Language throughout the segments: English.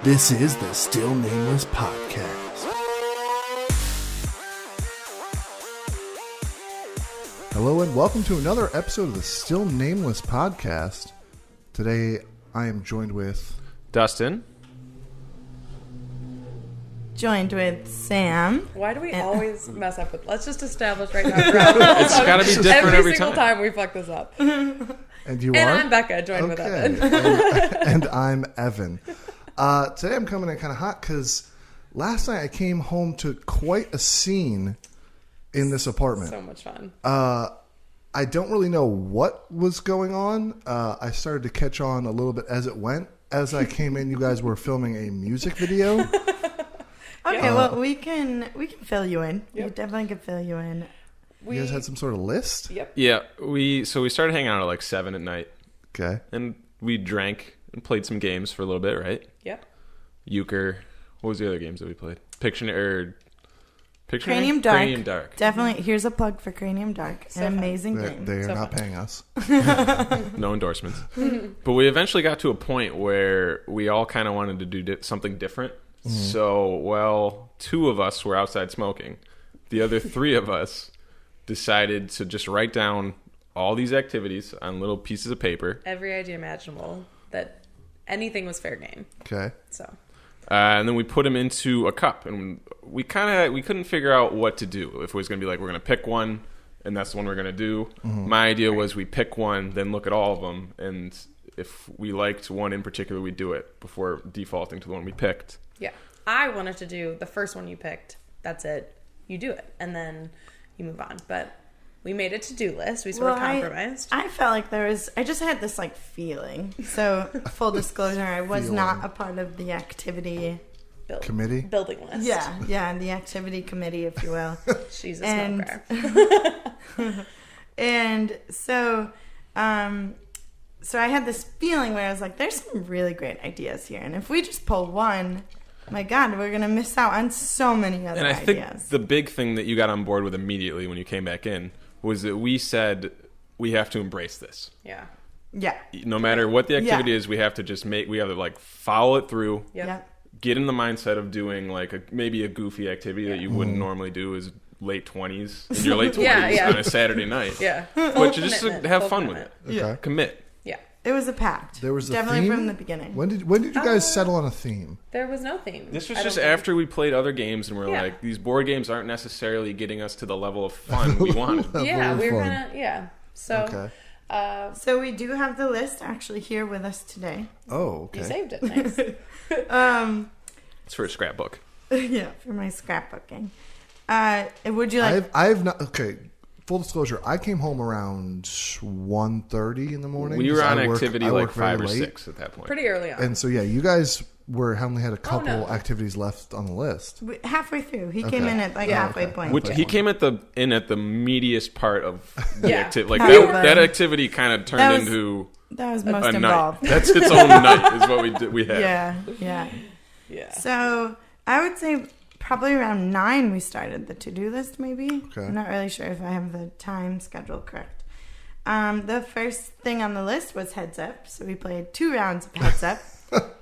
This is the Still Nameless Podcast. Hello and welcome to another episode of the Still Nameless Podcast. Today I am joined with Dustin. Joined with Sam. Why do we always mess up with... Let's just establish right now. It's got to be different every single time we fuck this up. And you and are? I'm Becca, joined with Evan. and I'm Evan. Today I'm coming in kind of hot because last night I came home to quite a scene in this apartment. So much fun. I don't really know what was going on. I started to catch on a little bit as it went. As I came in, you guys were filming a music video. Okay, well, we can fill you in. Yep. We definitely can fill you in. You guys had some sort of list? Yep. Yeah, we started hanging out at like 7 at night. Okay. And we drank and played some games for a little bit, right? Yep. Euchre. What was the other games that we played? Pictionary. Cranium Dark. Cranium Dark. Definitely. Here's a plug for Cranium Dark. So An amazing They game. are So not fun. paying us. No endorsements. But we eventually got to a point where we all kind of wanted to do something different. Mm-hmm. So, two of us were outside smoking. The other three of us decided to just write down all these activities on little pieces of paper. Every idea imaginable that anything was fair game. Okay. So And then we put them into a cup, and we couldn't figure out what to do. If it was going to be like, we're going to pick one, and that's the one we're going to do. Mm-hmm. My idea was we pick one, then look at all of them, and if we liked one in particular, we'd do it before defaulting to the one we picked. yeah, I wanted to do the first one you picked. That's it. You do it, and then you move on. But we made a to-do list. We sort of compromised. I felt like I just had this like feeling. So full disclosure, I was not a part of the activity Committee? building list. Yeah, the activity committee, if you will. She's a smoker. And so I had this feeling where I was like, there's some really great ideas here. And if we just pull one, my God, we're going to miss out on so many other ideas. And I think the big thing that you got on board with immediately when you came back in was that we said we have to embrace this. Yeah. Yeah. No matter what the activity is, we have to like follow it through. Yep. Yeah. Get in the mindset of doing like maybe a goofy activity that you wouldn't normally do is late 20s in your late 20s on a Saturday night. Yeah. But you just have fun with it. Okay. Yeah. Commit. Yeah. It was a pact. There was a definitely theme? from the beginning. When did you guys settle on a theme? There was no theme. This was I just don't think. after we played other games and we're like, these board games aren't necessarily getting us to the level of fun we wanted. Yeah, we were fun. gonna. Yeah. So. Okay. So we do have the list actually here with us today. Oh, okay. You saved it. Nice. It's for a scrapbook. Yeah, for my scrapbooking. Would you like... I've not... Okay, full disclosure, I came home around 1:30 in the morning. We were on I activity work like 5 or very late. 6 at that point. Pretty early on. And so, yeah, you guys only had a couple no. activities left on the list. halfway through. He came in at halfway point. Which he came at the meatiest part of the Yeah. activity. Like Probably. that activity kind of turned That was into That was most a involved. night. That's its own night is what we did. We had. Yeah. Yeah. So I would say probably around 9 we started the to-do list maybe. Okay. I'm not really sure if I have the time schedule correct. The first thing on the list was Heads Up. So we played 2 rounds of Heads Up.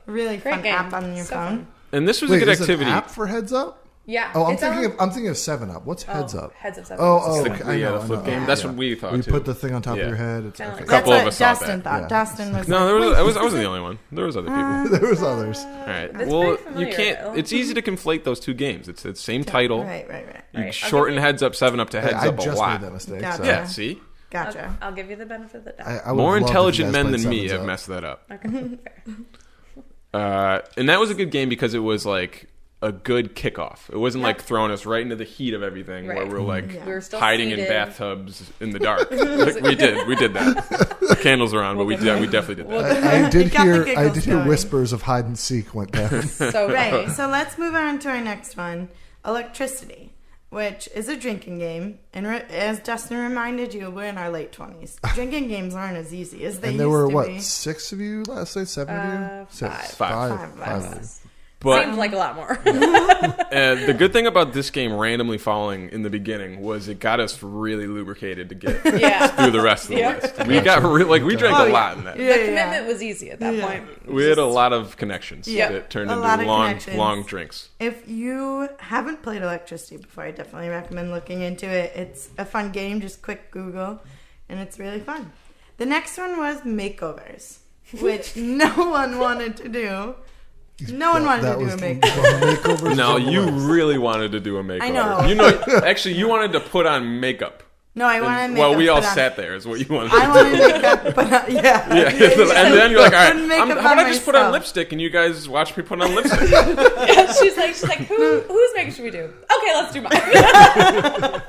Really Great fun game. app on your So phone. fun. And this was Wait, a good is activity. an app for Heads Up? Yeah. Oh, I'm it's thinking of 7-Up. What's Heads Up? Heads Up. Oh, It's okay. the, I know, the flip I know. game. Yeah. That's what we thought You too. put the thing on top Yeah. of your head. It's Kinda okay. like That's couple of what us thought Dustin that. thought. Yeah. Dustin was No, like, I wasn't the only one. There was other people. There was others. All right. That's Well, very you familiar, can't. though. It's easy to conflate those two games. It's the same title. Right. You Right. shorten Heads Up 7-Up to Heads I Up a just lot. made that mistake. Gotcha. So Yeah. See, Gotcha. I'll give you the benefit of the doubt. I would more love if you intelligent guys men played than me 7's have Up. messed that up. Okay. Fair. And that was a good game because it was like a good kickoff. It wasn't like throwing us right into the heat of everything where Right. we're like Yeah. We were still hiding in seated. bathtubs in the dark. Like, we did that. The candles were on, but we definitely did that. I did Got the hear giggles going. whispers of hide and seek went down. So Right. So let's move on to our next one, Electricity, which is a drinking game. And as Dustin reminded you, we're in our late 20s. Drinking games aren't as easy as they And used there were, to what, be. 6 of you last night? 7 of you? Five. Six. Five. Five of you. But Seems like a lot more. the good thing about this game randomly falling in the beginning was it got us really lubricated to get through the rest of the list. We got we drank a lot in that. The commitment was easy at that point. We had a lot of connections that turned into long drinks. If you haven't played Electricity before, I definitely recommend looking into it. It's a fun game, just quick Google, and it's really fun. The next one was makeovers, which no one wanted to do. No one wanted to do a makeover. No, you really wanted to do a makeover. I know. Actually, you wanted to put on makeup. No, I wanted makeup. Well, we all sat there is what you wanted to do. I wanted makeup, but yeah. And then you're like, all right, how about I just put on myself. lipstick and you guys watch me put on lipstick? She's like, whose makeup should we do? Okay, let's do mine.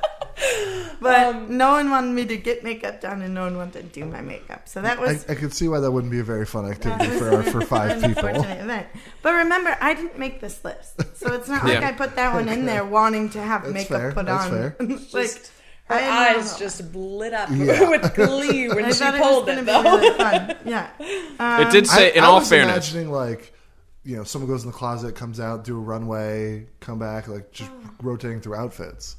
But no one wanted me to get makeup done, and no one wanted to do my makeup. So that was. I could see why that wouldn't be a very fun activity for 5 people. Event. But remember, I didn't make this list, so it's not like I put that one in there wanting to have makeup put on. Fair. Like her eyes just lit up with glee when she pulled it. Though. Really fun. Yeah, it did say. In all fairness, imagining someone goes in the closet, comes out, do a runway, come back, just rotating through outfits.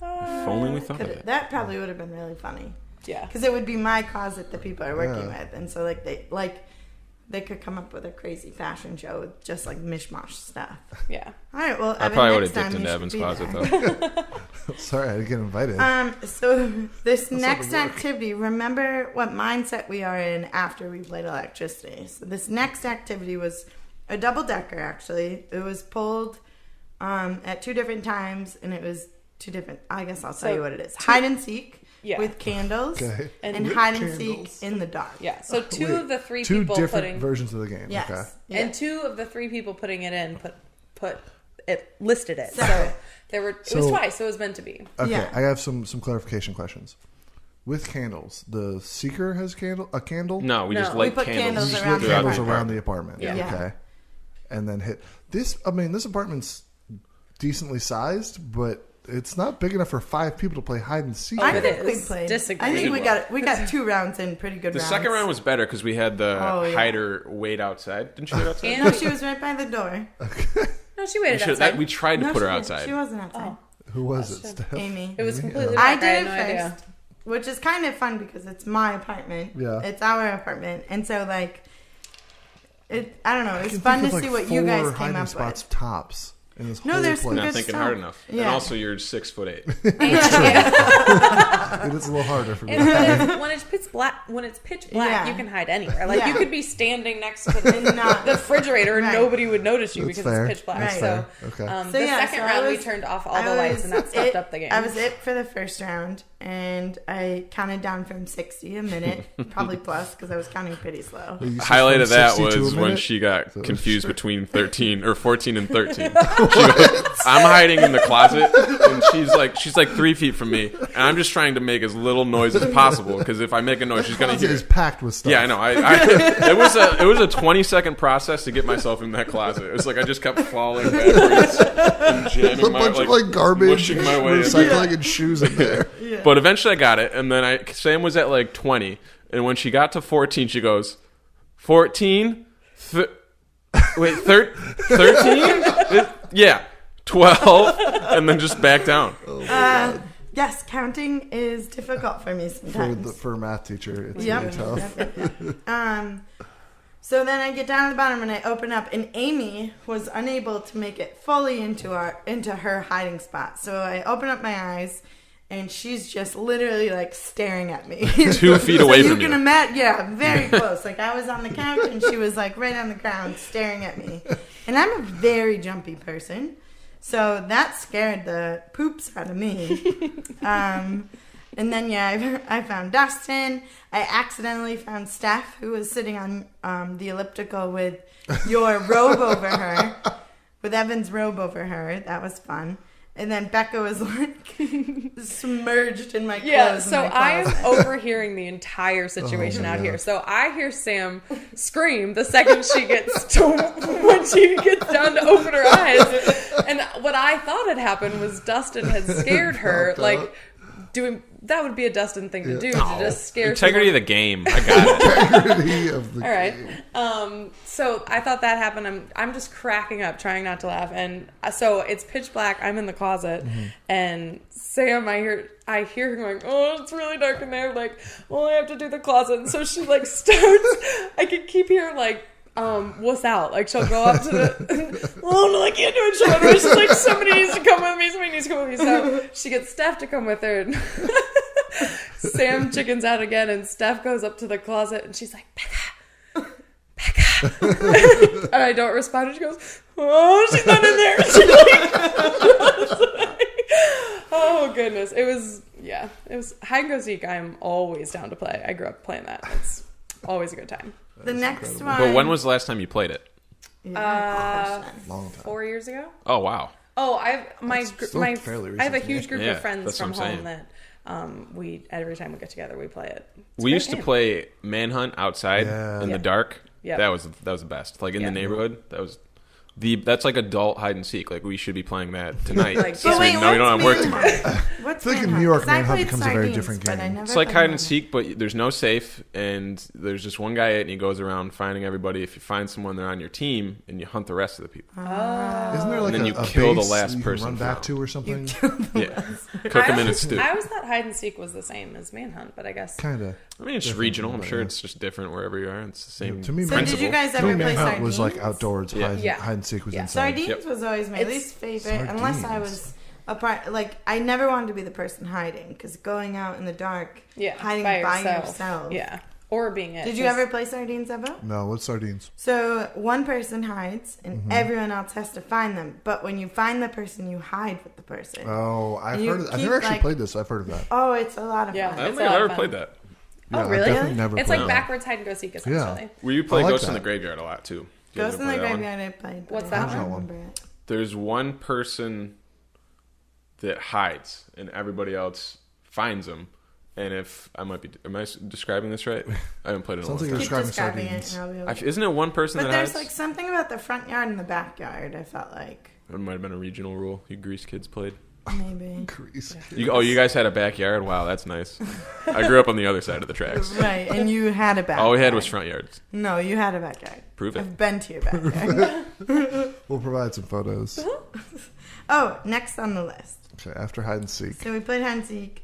If only we thought of it. That probably would have been really funny. Yeah, because it would be my closet that people are working with, and so they could come up with a crazy fashion show with just mishmash stuff. Yeah. All right. Well, I probably would have dipped into Evan's closet though. Sorry, I didn't get invited. So this next activity, remember what mindset we are in after we played Electricity. So this next activity was a double decker. Actually, it was pulled at 2 different times, and it was 2 different. I guess I'll tell you what it is: hide and seek with candles, and hide and seek in the dark. Yeah. So 2 of the 3 2 people different versions of the game. Yes. Okay. Yeah. And 2 of the 3 people putting it in listed it. So there were. It was twice. So it was meant to be. Okay. Yeah. I have some clarification questions. With candles, the seeker has a candle. No, we just light put candles. candles around the apartment. Yeah. Okay. And then hit this. I mean, this apartment's decently sized, but it's not big enough for 5 people to play hide and seek. I think we played. Disagree. I think we got 2 rounds in, pretty good. The rounds. second round was better because we had the hider wait outside. Didn't you wait outside? No, she was right by the door. No, she waited outside. We tried to put her she outside. She wasn't outside. Who was it, Steph? Amy. It was completely. I dark. did it had first, no idea. which is kind of fun because it's my apartment. Yeah. It's our apartment, and so I don't know. It's fun to see what you guys came up spots with. Tops. In this whole there's place. some Not good thinking stuff. hard enough. Yeah. And also, you're 6'8". It is a little harder for me. And when it's pitch black, Yeah. you can hide anywhere. Yeah. You could be standing next to the refrigerator and nobody would notice you That's because fair. it's pitch black. Right. So, Okay. the second round we turned off all the lights and that stepped up the game. I was it for the first round, and I counted down from 60 a minute, probably plus because I was counting pretty slow. Highlight of that was when she got confused between 14 and 13. She goes, I'm hiding in the closet, and she's like 3 feet from me, and I'm just trying to make as little noise as possible because if I make a noise, she's gonna hear It's it. packed with stuff. Yeah, I know. It was a 20-second process to get myself in that closet. It was like I just kept falling backwards and jamming a bunch of garbage, mushing my way in. recycling, and shoes in there. Yeah. But eventually I got it, and then Sam was at 20, and when she got to 14, she goes, 14? Wait, 13? Yeah, 12, and then just back down. Yes, counting is difficult for me sometimes. For a math teacher, it's Yep. really tough. Yep. So then I get down to the bottom and I open up, and Amy was unable to make it fully into her hiding spot. So I open up my eyes, and she's just literally staring at me. 2 feet away so from you you. can imagine, yeah, very close. I was on the couch, and she was right on the ground staring at me. And I'm a very jumpy person, so that scared the poops out of me. And then, I found Dustin. I accidentally found Steph, who was sitting on the elliptical with your robe over her, with Evan's robe over her. That was fun. And then Becca was submerged in my clothes. Yeah, so I am overhearing the entire situation out here. So I hear Sam scream the second she gets when she gets down to open her eyes. And what I thought had happened was Dustin had scared her, doing. That would be a Dustin thing to do to just scare. Integrity of the game. I got it. Integrity of the All right. So I thought that happened. I'm just cracking up, trying not to laugh. And so it's pitch black. I'm in the closet, and Sam, I hear her going, "Oh, it's really dark in there." Like, well, I have to do the closet. And so she like starts. I can keep hearing like. What's out? Like she'll go up to the oh no, I can't do it. She's like, somebody needs to come with me. Somebody needs to come with me. So she gets Steph to come with her. And Sam chickens out again, and Steph goes up to the closet, and she's like, Becca. And I don't respond. And she goes, oh, she's not in there. She's like, oh goodness, it was hide and go seek. I'm always down to play. I grew up playing that. It's always a good time. The next one. But when was the last time you played it? Yeah, long time. 4 years ago. Oh wow. Oh, I have fairly I have a recent, huge group yeah. of friends That's from what I'm home that we every time we get together we play it. We used to play Manhunt outside in the dark. Yeah. That was the best. Like in Yeah. the neighborhood, that's like adult hide and seek. Like we should be playing that tonight. Like, Since we know we don't have work tomorrow. What's I feel like in Manhunt? New York, 'Cause I Manhunt played becomes a very sardines, different but I game. never It's like played hide and Manhunt. seek, but there's no safe, and there's just one guy and he goes around finding everybody. If you find someone, they're on your team, and you hunt the rest of the people. Isn't there like And then a, you a kill the base last you can person run back found. to or something? Yeah, cook them in a stew. I always thought hide and seek was the same as Manhunt, but I guess Kind of. I mean, it's different, regional. I'm but sure yeah. it's just different wherever you are. It's the same To me, So principle. did you guys To ever me, play Manhunt sardines? was like outdoors. Yeah. Hide and seek was Yeah. inside. Sardines Yep. was always my It's- least favorite, unless I Sardines. was a part. Like I never wanted to be the person hiding because going out in the dark, hiding by yourself. Yeah, or being it. Did you ever play sardines, Evo? No, what's sardines? So one person hides and everyone else has to find them. But when you find the person, you hide with the person. Oh, I've You heard. I've keep, never actually like- played this. I've heard of that. Oh, it's a lot of Yeah. fun. I don't It's think a I've lot ever of played fun. that. Yeah, Oh, I've really? definitely never It's played like that. backwards hide and go seek essentially. Well, you play I like Ghost in that. the Graveyard a lot too. You Ghost ever in the play that one? Graveyard I played. but What's I that don't one? remember it. There's one person that hides, and everybody else finds him. And if am I describing this right? I haven't played it in a Sounds long like time. you're Keep describing describing it. sardines. And I'll be okay. Isn't it one person But that there's hides? like something about the front yard and the backyard. I felt like It might have been a regional rule. You Grease kids played. maybe. Grease. You guys had a backyard? Wow, that's nice. I grew up on the other side of the tracks. Right, and you had a backyard. All we had was front yards. No, you had a backyard. Prove it. I've been to your backyard. We'll provide some photos. Oh, next on the list. Okay, after hide and seek. So we played hide and seek.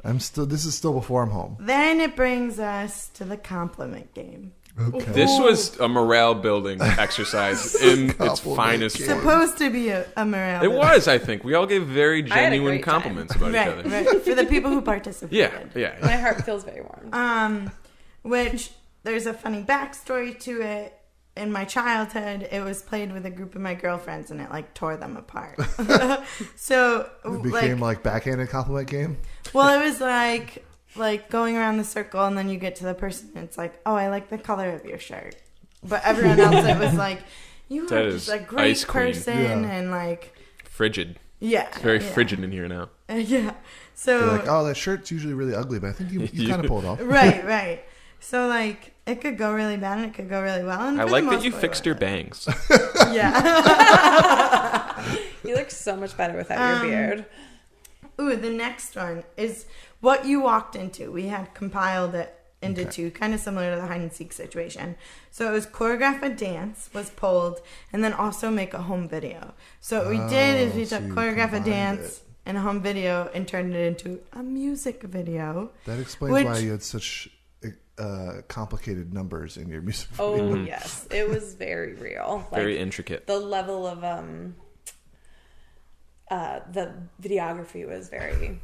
This is still before I'm home. Then it brings us to the compliment game. Okay. This was a morale building exercise in its Compliment finest game. form. Supposed to be a morale. It was, I think. We all gave very I had a genuine great time. compliments about each Right, other. right. For the people who participated. Yeah. My heart feels very warm. Which there's a funny backstory to it. In my childhood, it was played with a group of my girlfriends, and it like tore them apart. So, It became like backhanded compliment game. well, it was like going around the circle, and then you get to the person, and it's like, oh, I like the color of your shirt. But everyone else, it was like, you That are is just a great ice queen. person, Yeah. and like, Frigid. yeah, It's very yeah. frigid in here now. Yeah. So You're like, oh, that shirt's usually really ugly, but I think you kind of pulled it off. right. So like, it could go really bad, and it could go really well. And I for the like that most you part, fixed it your was. bangs. Yeah. You look so much better without your beard. Ooh, the next one is what you walked into. We had compiled it into two, kind of similar to the hide and seek situation. So it was choreograph a dance was pulled, and then also make a home video. So what we did is we so took you choreograph a combined dance it. and a home video and turned it into a music video. That explains Which- why you had such complicated numbers in your music Oh video. yes, it was very real. Like, Very intricate. the level of the videography was very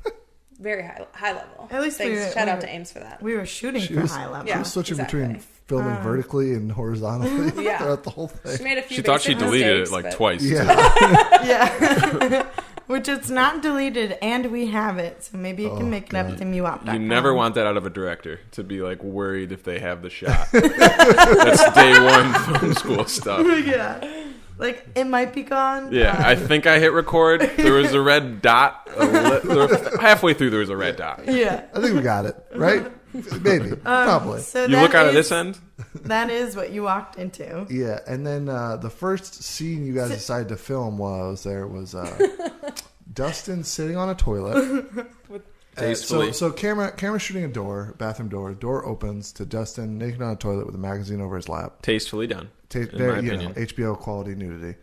high level. At least Thanks. we were- Shout we out were- to Ames for that. We were shooting She for was- high level. Yeah. She was switching exactly. between filming vertically and horizontally Yeah. throughout the whole She thing. made a few. She thought she basic deleted mistakes, it like but- twice. Yeah. Yeah. Which it's not deleted, and we have it, so maybe you can Oh, make it up God. to MeWap.com. You never want that out of a director, to be like worried if they have the shot. That's day one film school stuff. Yeah. Like, it might be gone. Yeah, I think I hit record. There was a red dot. Halfway through, there was a red dot. Yeah. I think we got it, right? Maybe. Probably. So You that look out of is- this end. That is what you walked into. Yeah, and then the first scene you guys decided to film was Dustin sitting on a toilet Tastefully. So camera shooting a bathroom door opens to Dustin naked on a toilet with a magazine over his lap. Tastefully done. In my opinion. HBO quality nudity.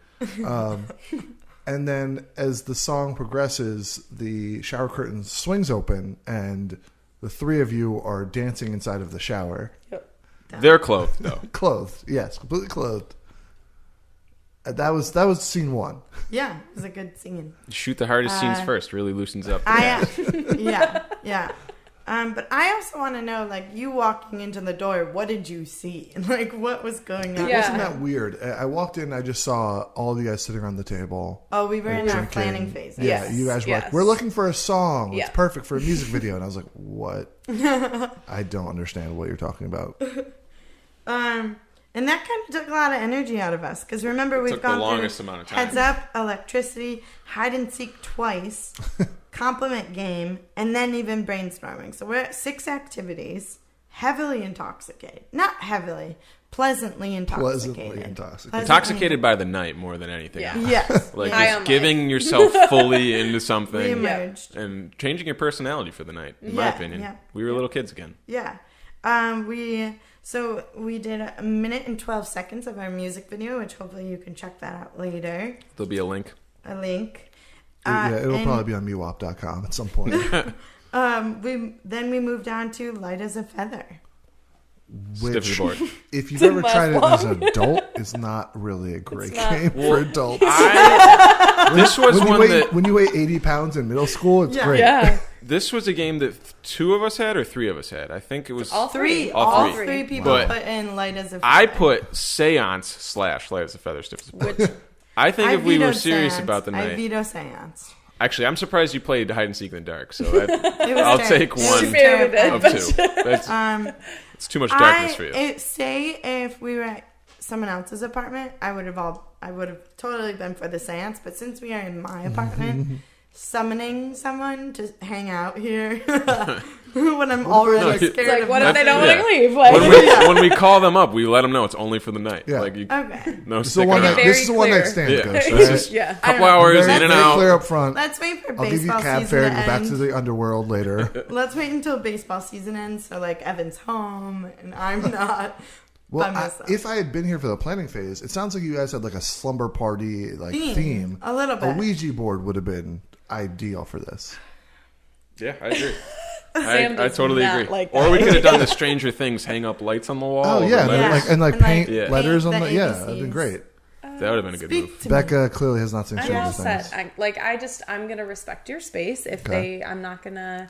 And then as the song progresses, the shower curtain swings open and the three of you are dancing inside of the shower. Yep. They're clothed, though. Clothed. Yes, completely clothed. That was scene one. Yeah, it was a good scene. Shoot the hardest scenes first. Really loosens up the cast. Yeah. But I also want to know, like, you walking into the door, what did you see? Like, what was going on? It wasn't that weird. I walked in, I just saw all of you guys sitting around the table. Oh, we were in our drinking. planning phase. Yeah, you guys were like, we're looking for a song. Yeah. It's perfect for a music video. And I was like, what? I don't understand what you're talking about. And that kind of took a lot of energy out of us. Because remember, we've took the gone longest through amount of time. Heads Up, Electricity, Hide and Seek twice, Compliment Game, and then even brainstorming. So we're at 6 activities, heavily intoxicated. Not heavily, pleasantly intoxicated. Intoxicated by the night more than anything. Yeah. Yes. Like High just on giving yourself fully into something Reemerged. and changing your personality for the night, in my opinion. Yeah. We were little kids again. Yeah. We did a minute and 12 seconds of our music video, which hopefully you can check that out later. There'll be a link. It'll probably be on MeWap.com at some point. We moved on to Light as a Feather. Stiff as a board. If you've ever tried it as an adult, it's not really a great game for adults. This was when you weigh 80 pounds in middle school, it's great. Yeah. This was a game that 2 of us had or 3 of us had. I think it was All three. All three people But put in Light as a Feather. I put Seance / Light as a Feather, Stiff as a board. I think if we were serious about the I night. veto Seance. Actually, I'm surprised you played Hide and Seek in the Dark, so I'll take one terrible. of 2. It's too much darkness for you. Say if we were at someone else's apartment, I would have totally been for the seance. But since we are in my apartment, summoning someone to hang out here when I'm already scared. It's like, of what if they don't yeah. want to leave? Like, When we call them up, we let them know it's only for the night. Yeah. Like Okay. no This is a one night stand. Yeah. Ghost, This right? is Yeah. a couple hours Very, in and very out. clear up front. Let's wait for I'll give you baseball cab season fare to to go back to end. the underworld later. Let's wait until baseball season ends, so like Evan's home and I'm not. Well, by myself. if I had been here for the planning phase, it sounds like you guys had like a slumber party theme. A little bit. A Ouija board would have been ideal for this. Yeah, I agree. Sam I does totally not agree. like Or that. we could have done the Stranger Things, hang up lights on the wall. Oh with yeah, letters. and paint letters on the the that'd been ABCs. great. That would have been a good Speak move. to me. Becca clearly has not seen I'm Stranger all set. Things. I'm gonna respect your space. If I'm not gonna.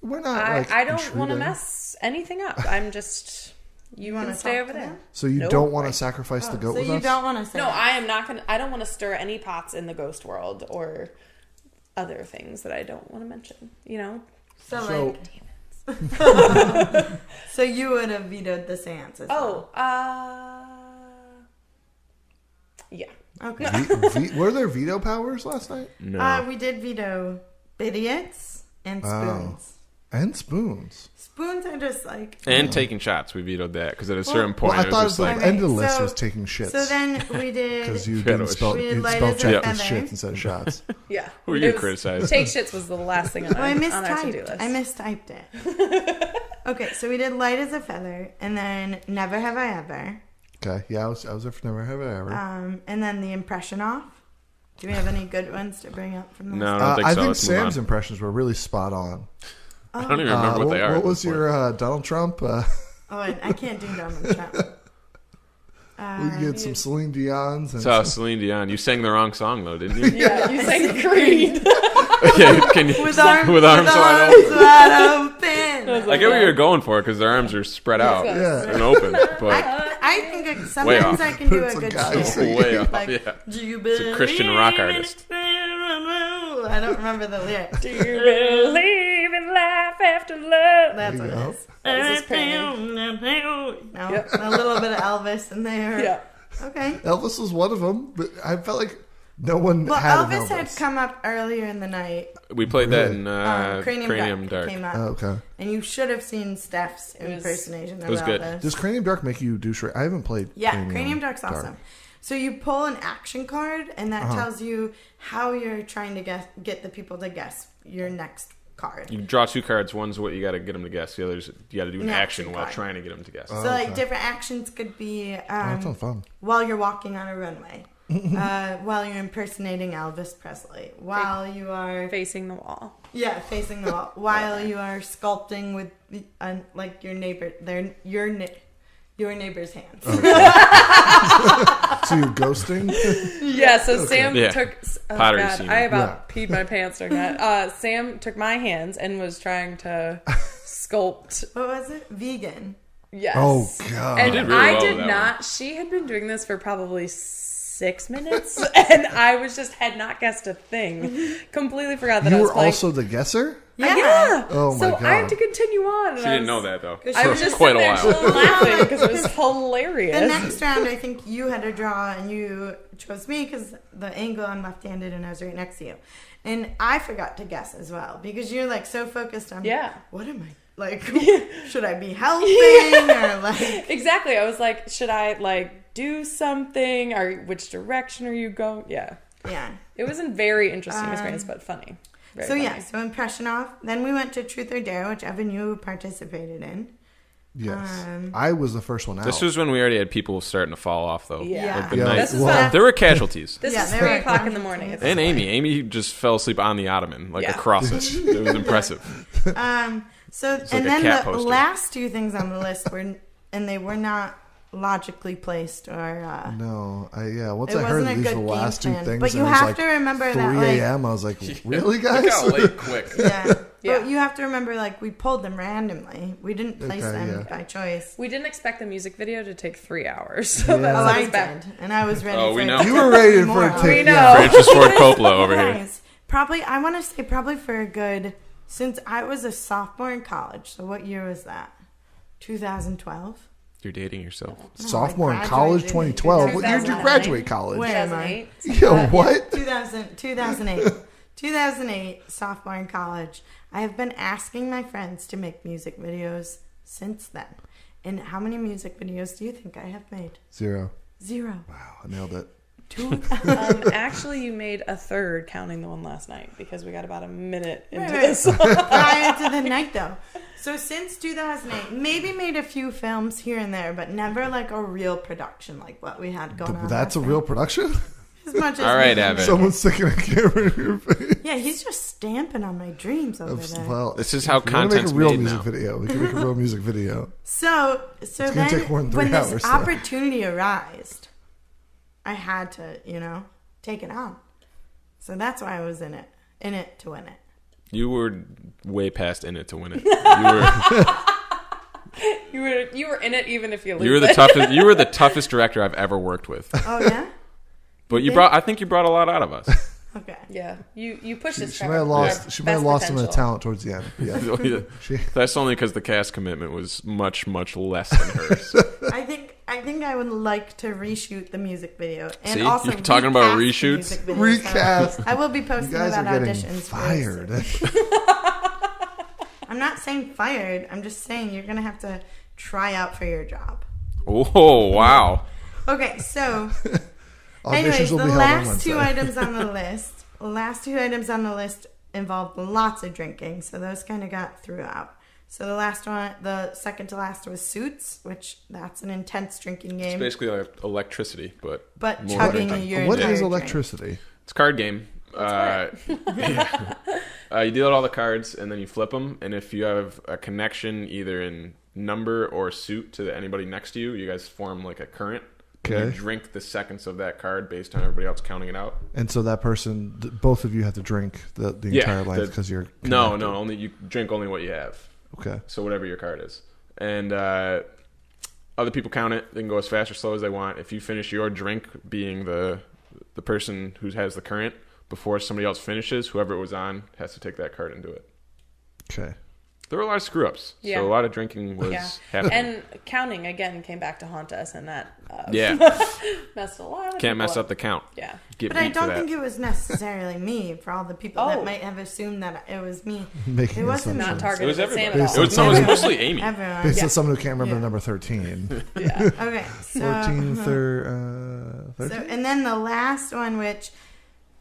We're not. I don't want to intruding. mess anything up. I'm just. You wanna want to stay talk over to there. them? So you No, don't want to right. sacrifice the goat So with you us? don't want to say No, that. I am not gonna. I don't want to stir any pots in the ghost world or other things that I don't want to mention. You know. So you would have vetoed the seance as well. Yeah. Okay. Were there veto powers last night? No. We did veto idiots and spoons. And spoons. Spoons are just like... And taking shots, we vetoed that because at a certain point Well, I it thought was just the like, Okay, end of the list so- was taking shits. So then we did... Because you Yeah, didn't it was- spell, We you light spell as a check as feather. shits instead of shots. Yeah. who are It you was- criticizing? Take shits was the last thing on, I on our to-do mistyped. list. I mistyped it. Okay, so we did light as a feather, and then never have I ever. Okay, yeah, I was there for never have I ever. And then the impression off. Do we have any good ones to bring up from this? No, I don't think I so. think Let's move Sam's on. impressions were really spot on. I don't even remember what they are. What was your Donald Trump? Oh, I can't do Donald Trump. We get some Celine Dion's. And Saw some, Celine Dion. You sang the wrong song though, didn't you? Yeah, you sang Creed. Okay, can you, With arms wide open. wide open. I get what you're going for because their arms are spread out yeah. and open, but I think Way sometimes off. I can do a It's a good guy chant. singing. way up. Like, Yeah. do you It's a Christian rock artist. I don't remember the lyrics. Do you believe in life after love? That's There what you it go. is. This is Penny. No, Yep. a little bit of Elvis in there. Yeah. Okay. Elvis was one of them, but I felt like no one Well, had an Elvis Elvis. had come up earlier in the night. We played that Really? in Cranium Dark. came up. Oh, okay. And you should have seen Steph's was- impersonation of it was good. Elvis. Does Cranium Dark make you do I haven't played. Yeah, Cranium Dark's awesome. So you pull an action card, and that tells you how you're trying to get the people to guess your next card. You draw 2 cards. One's what you got to get them to guess. The other's you got to do an action while card. trying to get them to guess. So like different actions could be that sounds fun. while you're walking on a runway, while you're impersonating Elvis Presley, while you are Facing the wall. facing the wall, while you are sculpting with like your neighbor, your neighbor's hands. So you're ghosting? Yeah, so Sam Yeah. took... Oh, Pottery God, scene. I about peed my pants during that. Sam took my hands and was trying to sculpt. What was it? Vegan. Yes. Oh, God. And did really I well did with that not... She had been doing this for probably 6 minutes, and I had not guessed a thing. Completely forgot that You I was were playing. also the guesser? Yeah. Oh, my so God. I had to continue on. and She I didn't was- know that though. I was For just quite a sitting there while. laughing because it was hilarious. The next round, I think you had to draw, and you chose me because the angle I'm left-handed, and I was right next to you. And I forgot to guess as well because you're like so focused on what am I like? Should I be helping or like? Exactly. I was like, should I like do something? Or which direction are you going? Yeah. Yeah. It was a very interesting experience, but funny. Very So funny. yeah, so impression off. Then we went to Truth or Dare, which Evan, you participated in. Yes. I was the first one out. This was when we already had people starting to fall off though. Yeah. Like the Yeah. night. This is Well, what- There were casualties. This Yeah, is they 3 were o'clock in the morning. At this And point. Amy just fell asleep on the ottoman, like Yeah. across it. It was impressive. So like and a then cat the poster. last 2 things on the list were, and they were not logically placed or. No, once It I heard wasn't a these good were the last 2 game plan. things, But and you it was have like to remember 3 that, like- a.m. I was like, really, Look guys? how late quick. Yeah. Yeah. But you have to remember, like, we pulled them randomly. We didn't place Okay, them yeah. by choice. We didn't expect the music video to take 3 hours. So Yeah. that Oh, set I us back. did. And I was ready Oh, for we it know. to You were ready for more. it to We take. know. Yeah. Francis Ford Coppola over here. Guys, probably, I want to say probably for a good, since I was a sophomore in college. So what year was that? 2012? You're dating yourself. Sophomore in I college, graduated in 2012. What year did you 2009? graduate college? Where am I? 2008. Yeah, what? 2008. 2008, sophomore in college. I have been asking my friends to make music videos since then. And how many music videos do you think I have made? 0. 0. Wow, I nailed it. 2. Actually, you made a third, counting the one last night, because we got about a minute into Right. this. Prior to the night, though. So since 2008, maybe made a few films here and there, but never like a real production like what we had going on. That's a last real night. production? As much as All right, we can Evan. make Someone's sticking a camera in your face. it. Yeah, he's just stamping on my dreams over there. Well, This is how if you wanna content's make a real made music now. video. We can make a real music video. So gonna then take more than 3 when hours, this though. opportunity arose, I had to, take it on. So that's why I was in it to win it. You were way past in it to win it. You were in it even if you lose You were the it. toughest. You were the toughest director I've ever worked with. Oh yeah. But I think you brought a lot out of us. Okay. Yeah, you pushed us. She might have lost. She might have lost some of the talent towards the end. Yeah. She, That's only because the cast commitment was much, much less than hers. I think I would like to reshoot the music video and See? also You're talking about recast the reshoots? music video. Recast. I will be you posting guys are about getting auditions. fired. I'm not saying fired. I'm just saying you're gonna have to try out for your job. Oh, wow. Okay, so Auditions anyways, will the be held on last 2 Wednesday. items on the list. The last 2 items on the list involved lots of drinking, so those kind of got threw out. So the second to last was Suits, which that's an intense drinking It's game. basically like electricity, but But more chugging drinking. your What entire is drink. electricity? It's a card game. You deal out all the cards, and then you flip them. And if you have a connection, either in number or suit, to anybody next to you, you guys form like a current. And Okay. you drink the seconds of that card based on everybody else counting it out. And so that person, both of you have to drink the entire length because you're No, connected. only you drink only what you have. Okay. So whatever your card is, and other people count it. They can go as fast or slow as they want. If you finish your drink, being the person who has the current, before somebody else finishes, whoever it was on has to take that card and do it. Okay. There were a lot of screw ups. Yeah. So a lot of drinking was happening. And counting again came back to haunt us, and that messed a lot of Can't people mess up the count. Yeah. Get But I beat for don't that. think it was necessarily me. For all the people Oh. that might have assumed that it was me, Making it wasn't assumptions. Not targeted It was at everybody. Sam at all. It was- no, it was mostly Amy. everyone. Based Yeah. on someone who can't remember Yeah. the number 13. Okay, so 14, 13? So, and then the last one, which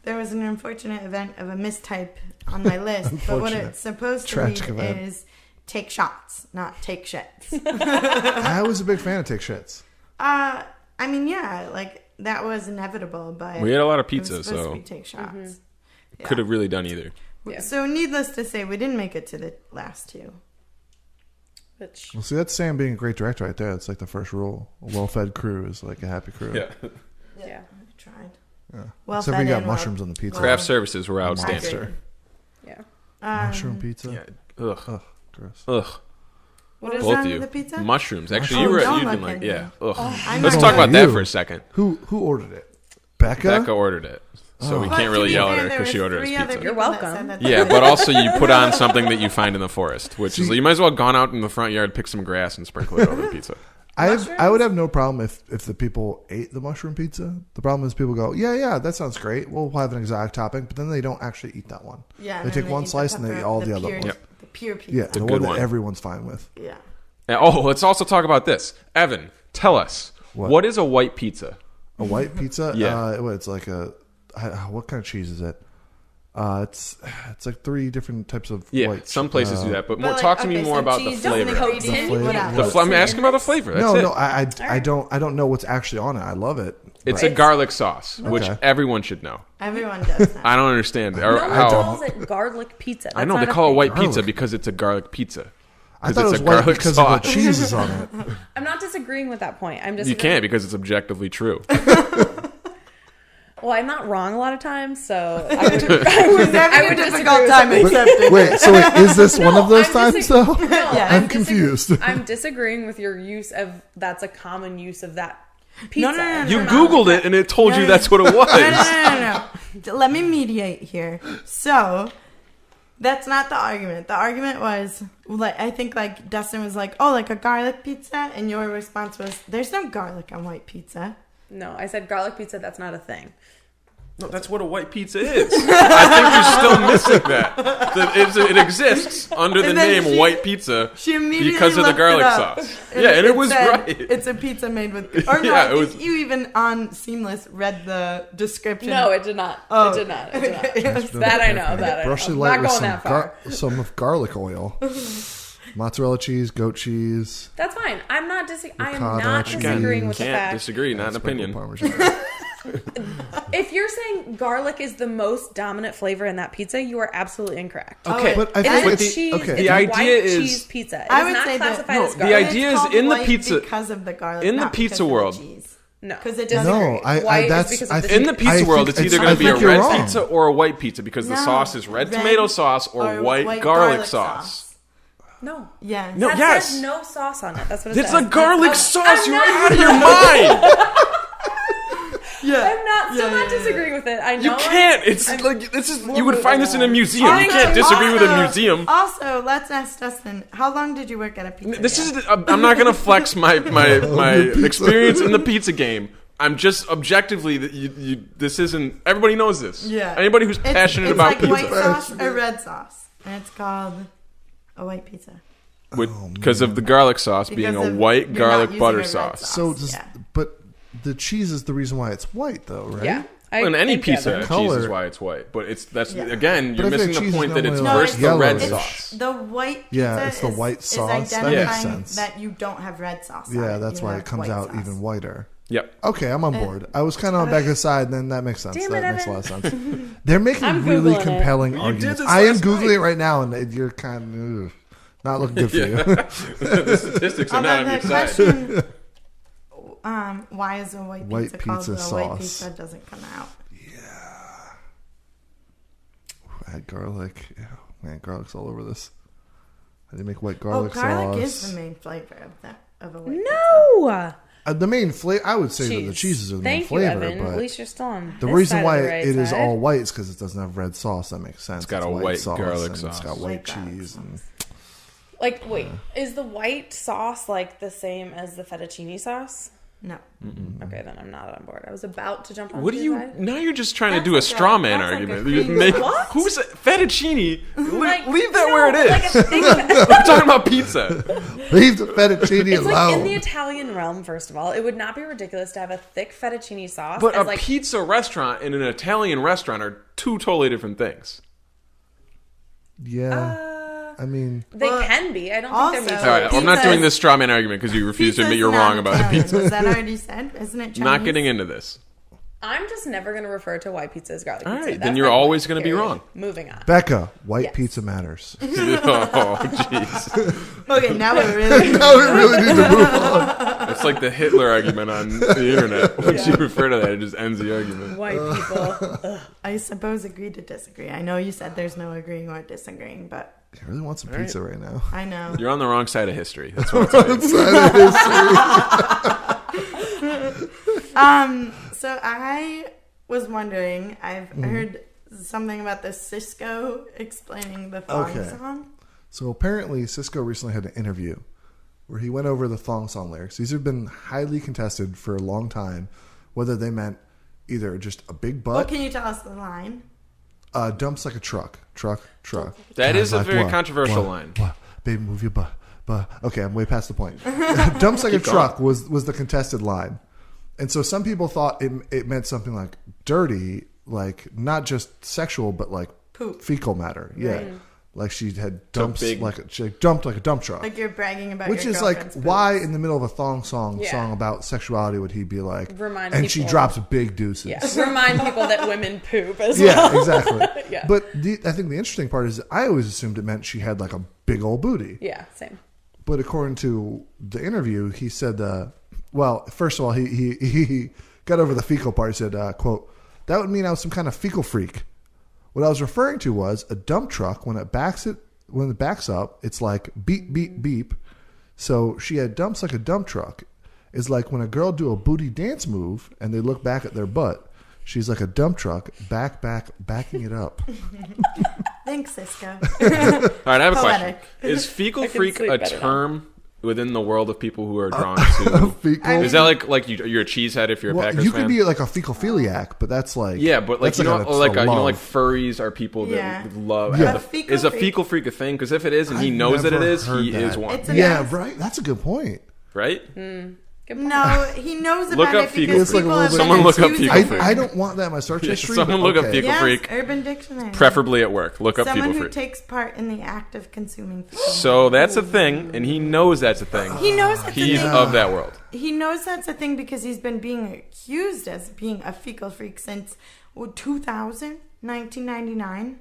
there was an unfortunate event of a mistype on my list. But what it's supposed to read Tragic event. is take shots, not take shits. I was a big fan of Take Shits. I mean, yeah, like that was inevitable, but We had a lot of it pizza, was supposed so to be take shots. Yeah. could have really done either. Yeah. So needless to say, we didn't make it to the last two. Which Well, see, that's Sam being a great director right there. It's like the first rule. A well-fed crew is like a happy crew. Yeah. yeah. I tried. Yeah. Well Except fed we got and mushrooms on the pizza. Craft services were hydrated. outstanding. Yeah. Mushroom pizza. Yeah. Ugh. Ugh, gross. Ugh. What was Both wrong of with you. the pizza? Mushrooms. Actually, Oh, you were don't you look didn't like. at Yeah. me. Ugh. I'm Let's not talk about that you. for a second. Who ordered it? Becca? Becca ordered it, so we But can't to really be yell fair, at her there because she were ordered us 3 other pizza. people You're that welcome. said that Yeah, they- but also you put on something that you find in the forest, which is you might as well have gone out in the front yard, pick some grass, and sprinkle it over the pizza. I would have no problem if the people ate the mushroom pizza. The problem is people go, yeah, that sounds great. We'll have an exotic topping, but then they don't actually eat that one. Yeah, They and take then one eat the slice and they eat pepper- all the other pure- ones. Yep. The pure pizza. Yeah, the good one that one. everyone's fine with. Yeah. And, let's also talk about this. Evan, tell us what is a white pizza? A white pizza? Yeah. It's like what kind of cheese is it? It's like 3 different types of Yeah, white. some places do that, but But talk to me okay, more so about the cheese doesn't flavor. coat tin, flavor. whatever. I'm asking about the flavor. That's No, it. no, I don't know what's actually on it. I love it. It's but- a garlic sauce, which Okay. everyone should know. Everyone does that. I don't understand No or one how. calls it garlic pizza. I know That's they not call a it thing. white pizza Garlic. because it's a garlic pizza. I thought it was it's a white garlic because sauce. of the cheeses on it. I'm not disagreeing with that point. I'm just You can't because it's objectively true. Well, I'm not wrong a lot of times, so I would Having a disagree difficult with time somebody. accepting. Wait, is this one of those I'm times though? No, Yeah. I'm confused. I'm disagreeing with your use of that's a common use of that pizza. No. You Googled it and it told you that's what it was. No. Let me mediate here. So, that's not the argument. The argument was, like, I think, like, Dustin was like, oh, like a garlic pizza? And your response was, there's no garlic on white pizza. No, I said garlic pizza. That's not a thing. No, that's what a white pizza is. I think you're still missing that. It exists under the And then name she- white pizza She immediately because of the looked garlic it up, sauce. Yeah, and it was said, right. It's a pizza made with... Or no, Yeah, I it think was- you even on Seamless read the description. No, it did not. Oh. It did not. It did not. Okay. That I know. That I Brush know. it I'm light not with going that far. some of garlic oil, mozzarella cheese, goat cheese, That's fine. I'm not I am Ricotta, not cheese. disagreeing with the Can't fact. disagree, not an sprinkled opinion. Parmesan. If you're saying garlic is the most dominant flavor in that pizza, you are absolutely incorrect. Okay, But I It think is it's a cheese. okay. It's The a idea white is- cheese pizza. It I is would not say that- classified No, as the garlic. And idea it's is called in the white pizza- because of the garlic, in the not because pizza of the world- cheese. No, Because it Disagree. doesn't. No, I White is that's because of I the think, In the pizza I world, think it's either going I to be a think you're red wrong. pizza or a white pizza because the No, sauce is red red tomato sauce or white garlic sauce. No. Yes. No, That yes. says no sauce on it. That's what it It's says. a garlic I'm sauce. You're not- out of your mind. Yeah. I'm still not disagreeing with it. I know You can't. It's I'm- like this is. We'll You would move find this in a on. museum. You can't disagree with a museum. Also, let's ask Dustin. How long did you work at a pizza? This is. I'm not going to flex my Pizza. experience in the pizza game. I'm just objectively that you. This isn't. Everybody knows this. Yeah. Anybody who's passionate it's about like pizza white sauce or red sauce, and it's called a white pizza. because of the garlic sauce being Because a of- white you're garlic not butter using a red sauce. So, does, Yeah. but the cheese is the reason why it's white, though, right? Yeah. Well, in any think pizza, Evan- cheese Color. is why it's white. But that's Yeah. again, you're But I feel missing like the cheese point is that it's normally first like the red yellowish. sauce. The white pizza Yeah, it's the is, white is sauce. That makes identifying sense. that you don't have red sauce. on Yeah, it. that's You why have it comes white out sauce. even whiter. Yep. Okay, I'm on board. I was kind of on Becca's side, and then that makes sense. Damn That it, makes a lot Evan. of sense. They're making I'm really Googling it. compelling You arguments. did this I am last Googling night. it right now, and you're kind of not looking good for you. The statistics are not on Although your the side. question, why is a white White pizza called pizza a white sauce. pizza doesn't come out? Add garlic. Yeah, man, garlic's all over this. I did make white garlic garlic sauce. is the main flavor of a white No. The main flavor. I would say that the Cheese. cheeses are the Thank main you, flavor, Evan. At but least you're still on the this reason side why of the right it is side. all white is because it doesn't have red sauce. That makes sense. It's got a white garlic and sauce. It's got white White garlic cheese. And, Like, wait, is the white sauce like the same as the fettuccine sauce? No. Okay, then I'm not on board. I was about to jump on. What do you? side. Now you're just trying That's to do a like straw man that's like a argument. cream Make- What? Who's fettuccine? Like, Leave that no, where it is. Like a thing I'm talking about pizza. Leave the fettuccine It's like alone. in the Italian realm, first of all. It would not be ridiculous to have a thick fettuccine sauce. But as a like, pizza restaurant and an Italian restaurant are two totally different things. Yeah. I mean, they Well, can be. I don't also- think they're All mutually. right, I'm not Pizza doing is- this straw man argument because you refuse to admit Pizza's you're not wrong about the Italian. pizza. Was that already said? Isn't it Chinese? Not getting into this. I'm just never going to refer to white pizza as garlic All pizza. right, That's then you're my always point, gonna be period. wrong. Moving on. Becca, white Yes. pizza matters. Oh, jeez. Okay, now we're really. Now we really need to move on. It's like the Hitler argument on the internet. Once you refer to that, it just ends the argument. White people. I suppose agree to disagree. I know you said there's no agreeing or disagreeing, but I really want some pizza right now. I know. You're on the wrong side of history. That's what I'm saying. So I was wondering. I've heard something about the Cisco explaining the Thong Okay. song. So apparently, Cisco recently had an interview where he went over the Thong song lyrics. These have been highly contested for a long time, whether they meant either just a big Well, butt, can you tell us the line? dumps like a truck. That Guys is a like very what? controversial What? line. What? Baby, move your butt. Okay, I'm way past the point. Dumps like a Keep going. truck was the contested line. And so some people thought it meant something like dirty, like not just sexual, but like Poop. fecal matter. Yeah. Right. Like she had dumps big- she dumped like a dump truck. Like you're bragging about Which your is like, girlfriend's why boobs. in the middle of a thong song Yeah. about sexuality would he be like, Remind and she people. drops big deuces. Yeah. Remind people that women poop as Yeah, well. exactly. Yeah. But I think the interesting part is I always assumed it meant she had like a big old booty. Yeah, same. But according to the interview, he said, well, first of all, he got over the fecal part. He said, quote, that would mean I was some kind of fecal freak. What I was referring to was a dump truck when it backs up, it's like beep, beep, beep. So she had dumps like a dump truck. It's like when a girl do a booty dance move and they look back at their butt. She's like a dump truck, backing it up. Thanks, Cisco. All right, I have a question. Poetic. Is fecal I can freak sleep a better now. term within the world of people who are drawn to? Fecal. Is that like you're a cheesehead if you're a Well, Packers you fan? could be like a fecal-philiac, but that's like Yeah, but like that's you know, a like love. furries are people that Yeah. love. Yeah. A fecal Is a freak- fecal freak a thing? Because if it is, and he I've knows that it never is, heard he is that. one. It's a Yeah, nice- right. That's a good point. Right? Good point. No, he knows about Look up it fecal because freak. people have Someone been look up accusing fecal him. freak. I don't want that in my search history. someone but look up okay. fecal Yes, freak. Urban Dictionary. Preferably at work. Look up Someone fecal who freak. takes part in the act of consuming fecal. So that's a thing, and he knows that's a thing. He knows that's He's a thing. of that world. He knows that's a thing because he's been being accused as being a fecal freak since 2000, 1999.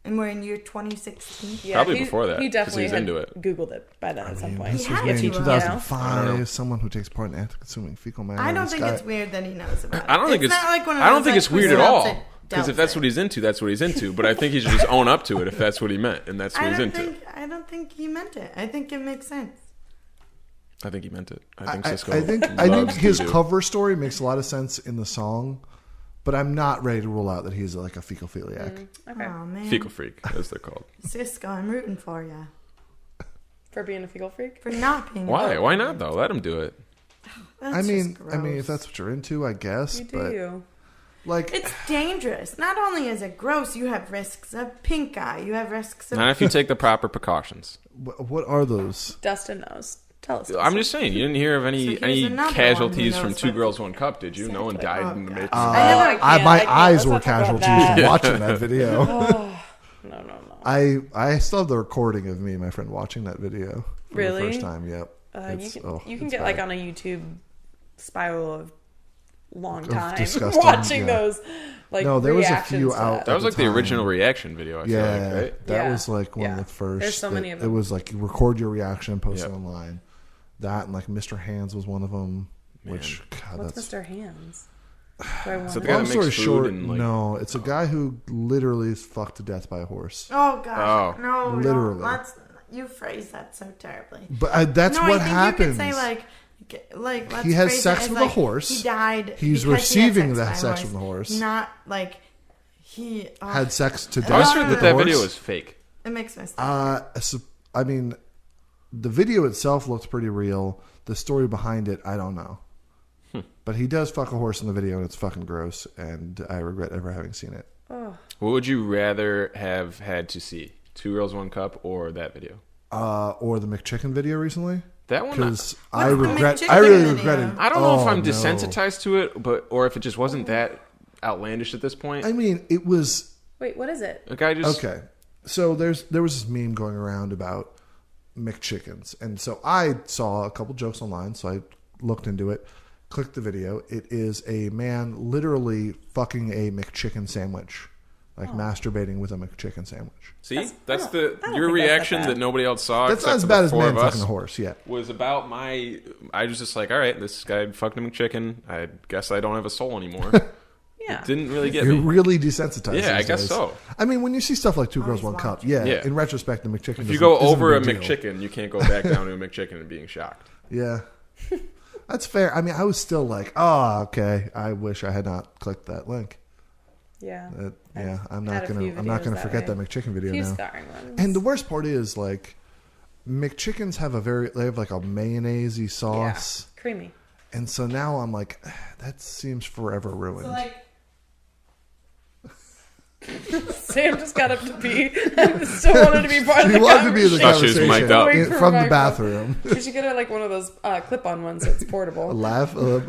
And we're in year 2016. Yeah, Probably he- before that, He 'cause definitely he was had into it. Googled it by then at some point. This He was had made to, in you know? 2005. Someone who takes part in consuming fecal matter. I don't This think guy- it's weird that he knows about it. I don't think it's. not like one of I don't those, think like, it's weird at who all. doubts it, Because if doubts that's it. what he's into, that's what he's into. But I think he should just own up to it if that's what he meant, and that's what he's into. I don't think he meant it. I think it makes sense. I think he meant it. I think I Cisco. think loves his doo-doo. cover story makes a lot of sense in the song, but I'm not ready to rule out that he's like a fecal-philiac. Okay. Oh man, Fecal freak, as they're called. Cisco, I'm rooting for you For being a fecal freak? for not being. Why? Why not though? Let him do it. That's I mean, just if gross. that's what you're into, I guess. You do but you. like, It's dangerous. Not only is it gross, you have risks of pink eye. You have risks of. Not if you take the proper precautions. what are those? Dustin knows. Tell us. I'm just saying, you didn't hear of So any here's any another one casualties who from knows Two what- Girls, One Cup, did you? No one Exactly. died Oh, in the God. making. I can't. My Let's eyes were not talk about casualties that. watching that video. No. I still have the recording of me and my friend watching that video for Really? the first time. Yep. You can get bad. like on a YouTube spiral of long time disgusting, watching yeah. those. Like No, there was a reactions few to out. That was at like the the time. original reaction video. I feel Yeah, like, right? that Yeah. was like one Yeah. of the first. There's so many of It them. was like you record your reaction and post Yep. it online. That and like Mr. Hands was one of them. Which God, What's that's Mr. Hands? Do I want So the to- guy long that story makes food short. and, like- No, it's a guy who literally is fucked to death by a horse. Oh gosh, Oh. no, Literally. No, you phrase that so terribly. But that's no, what I think happens. You could say like let's He had phrase sex it as, with a like, horse. He died. He's because he had receiving sex that by a sex from the horse. Not like he Had sex to death. I was No, sure no, that no. that with a video horse. was fake. it makes my stomach. I mean, the video itself looked pretty real. The story behind it, I don't know. But he does fuck a horse in the video, and it's fucking gross, and I regret ever having seen it. Oh. What would you rather have had to see? 2 Girls, 1 Cup or that video? Or the McChicken video recently. That one, Because What's I the regret. McChicken I really video? regretted. I don't know if I'm no. desensitized to it, or if it just wasn't that outlandish at this point. I mean, it was Wait, what is it? A guy just okay. So there was this meme going around about McChickens, and so I saw a couple jokes online. So I looked into it, clicked the video. It is a man literally fucking a McChicken sandwich, like masturbating with a McChicken sandwich. see I that's don't your think that's that reaction bad. that nobody else saw. That's not except as for bad the as 4 man of us, fucking a horse. Yeah. Was about my. I was just like, all right, this guy fucked a McChicken. I guess I don't have a soul anymore. Yeah. Didn't really get You're me. really desensitized. Yeah, I these guess days. so. I mean, when you see stuff like 2 Girls, he's 1 Cup, watching. yeah, Yeah. in retrospect, the McChicken. If you go over a big deal. McChicken, you can't go back down to a McChicken and being shocked. Yeah. That's fair. I mean, I was still like, oh, okay. I wish I had not clicked that link. Yeah. Yeah, I'm had not a gonna. few I'm not videos gonna that forget way. that McChicken video Few now. scarring ones. And the worst part is like, McChickens have they have like a mayonnaise sauce, Creamy. and so now I'm like, that seems forever ruined. So like, Sam just got up to pee and still wanted to be part of She the wanted to be in the Thought she was conversation mic'd up. Wait for from the mic bathroom. We should get her like one of those clip-on ones that's A portable. lavalier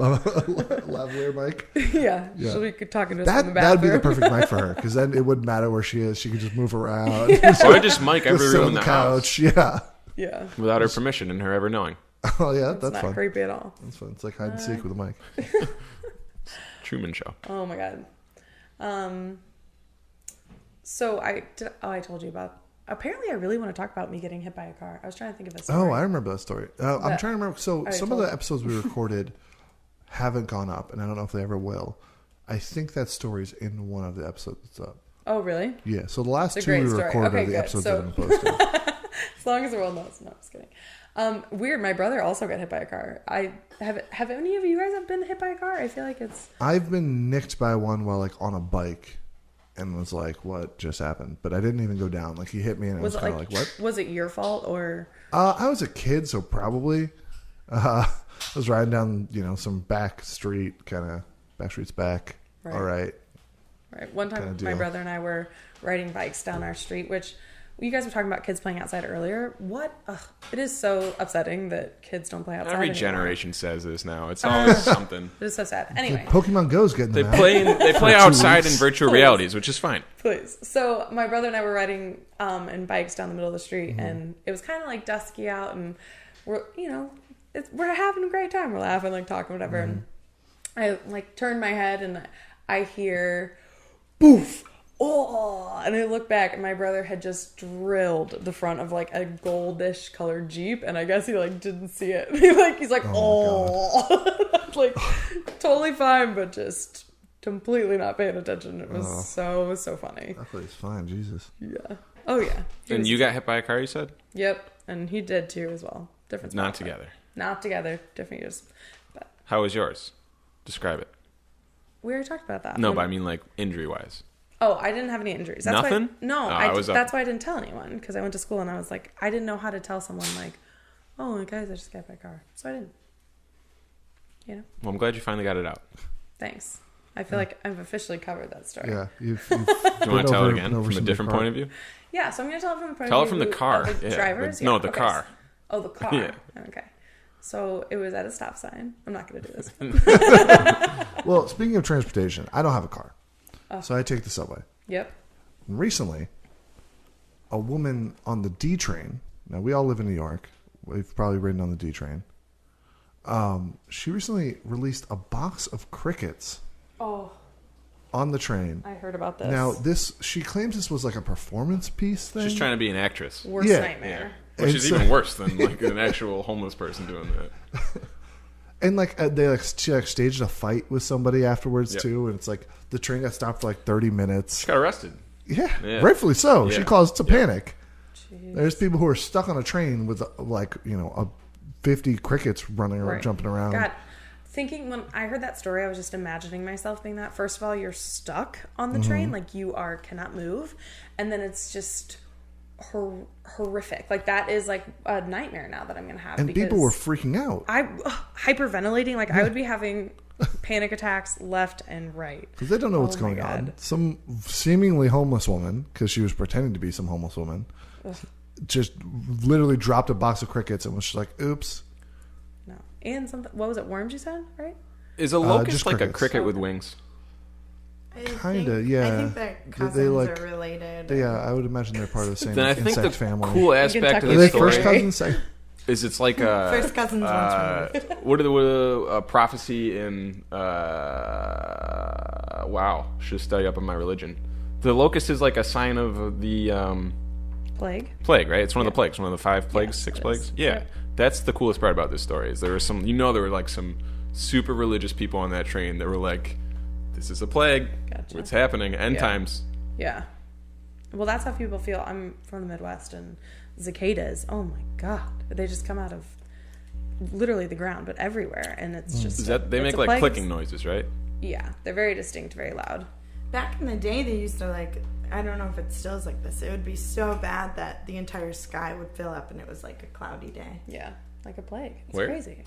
mic. Yeah, Yeah. she'll be talking to us from the That would be bathroom. the perfect mic for her because then it wouldn't matter where she is. She could just move around. Or I just mic every Just sit room on in the the house couch. Yeah. Yeah, without her permission and her ever knowing. Oh yeah, it's that's not fun. creepy at all. That's fun. It's like hide and seek with a mic. Truman Show. Oh my god. So I told you about. Apparently, I really want to talk about me getting hit by a car. I was trying to think of a story. Oh, I remember that story. I'm But- trying to remember. So I some of told the episodes we recorded haven't gone up, and I don't know if they ever will. I think that story's in one of the episodes that's up. Oh, really? Yeah. So the last It's a two we great story. recorded Okay, are the good. episodes So- that have been posted. As long as the world knows. No, I'm just kidding. Weird. My brother also got hit by a car. Have any of you guys have been hit by a car? I feel like it's. I've been nicked by one while like on a bike, and was like, "What just happened?" But I didn't even go down. Like he hit me, and it was Was it kind of like? like, "What?" Was it your fault or? I was a kid, so probably. I was riding down, some back street, back streets back. Right. All right. Right. One time, Kinda my deal. brother and I were riding bikes down our street, which you guys were talking about kids playing outside earlier. What? Ugh, it is so upsetting that kids don't play outside. Every anymore. generation says this now. It's always something. It is so sad. Anyway, Pokemon Go's getting They them out. play For 2 outside in weeks. virtual realities, which is fine. please. So my brother and I were riding in bikes down the middle of the street, Mm-hmm. and it was kind of like dusky out, and we're we're having a great time. We're laughing, like talking, whatever. And I like turn my head, and I hear, "Boof." Oh, and I look back, and my brother had just drilled the front of like a goldish colored Jeep, and I guess he like didn't see it. He's like, oh, like totally fine, but just completely not paying attention. It was so funny. I thought he's fine. Jesus. Yeah. Oh yeah. He And was- you got hit by a car, you said? Yep, and he did too as well. Different. Not spots, though. together. Not together. Different years. But How was yours? Describe it. we already talked about that. No, but I mean like injury-wise. Oh, I didn't have any injuries. That's Nothing? Why, no, Oh, I was that's why I didn't tell anyone because I went to school and I was like, I didn't know how to tell someone like, oh, guys, I just got hit by a car, so I didn't. Well, I'm glad you finally got it out. Thanks. I feel like I've officially covered that story. Yeah. You've Do you want to tell it again from a some different point of view? Yeah, so I'm gonna tell it from the point Tell of it view from the car. of the Yeah, drivers. no, the okay. car. Oh, the car. Yeah. Okay. So it was at a stop sign. I'm not gonna do this. Well, speaking of transportation, I don't have a car, Oh. so I take the subway. Yep. Recently, a woman on the D train. Now we all live in New York. We've probably ridden on the D train. She recently released a box of crickets Oh, on the train. I heard about this. Now she claims this was like a performance piece thing. She's trying to be an actress. worst Yeah. nightmare. Which is It's, even worse than like an actual homeless person doing that. And she staged a fight with somebody afterwards Yep. too, and it's like the train got stopped for like 30 minutes. She got arrested. Yeah, Yeah. rightfully so. She Yeah. caused a panic. Jeez. There's people who are stuck on a train with 50 crickets running around, Right. jumping around. God, thinking when I heard that story, I was just imagining myself being that. First of all, you're stuck on the Mm-hmm. train, like you cannot move, and then it's just horrific. Like that is like a nightmare now that I'm gonna have. And because people were freaking out. Hyperventilating. Like I would be having panic attacks left and right Because they don't know what's going on. Some seemingly homeless woman, because she was pretending to be some homeless woman, just literally dropped a box of crickets and was just like, oops. No. And something, what was it, worms you said, right? Is a locust just like crickets. a cricket with wings? Kinda, yeah. I think their cousins They, like- are related. Yeah, I would imagine they're part of the same Then I think insect the family. cool aspect of Are the they story first cousins? is it's like a First cousins once removed. what are a prophecy in wow, should study up on my religion. The locust is like a sign of the Plague. plague, right? It's one of the plagues, one of the 5 plagues, Yes, 6 it plagues. is. Yeah. Yep. That's the coolest part about this story. Is there were some, there were like some super religious people on that train that were like, this is a plague. Gotcha. What's happening? End Yeah. times. Yeah. Well, that's how people feel. I'm from the Midwest, and cicadas, oh my God. They just come out of literally the ground, but everywhere. And it's just... Is that they it's make a like plague. clicking noises, right? Yeah. They're very distinct, very loud. Back in the day, they used to like, I don't know if it still is like this. It would be so bad that the entire sky would fill up and it was like a cloudy day. Yeah. Like a plague. It's Where? crazy.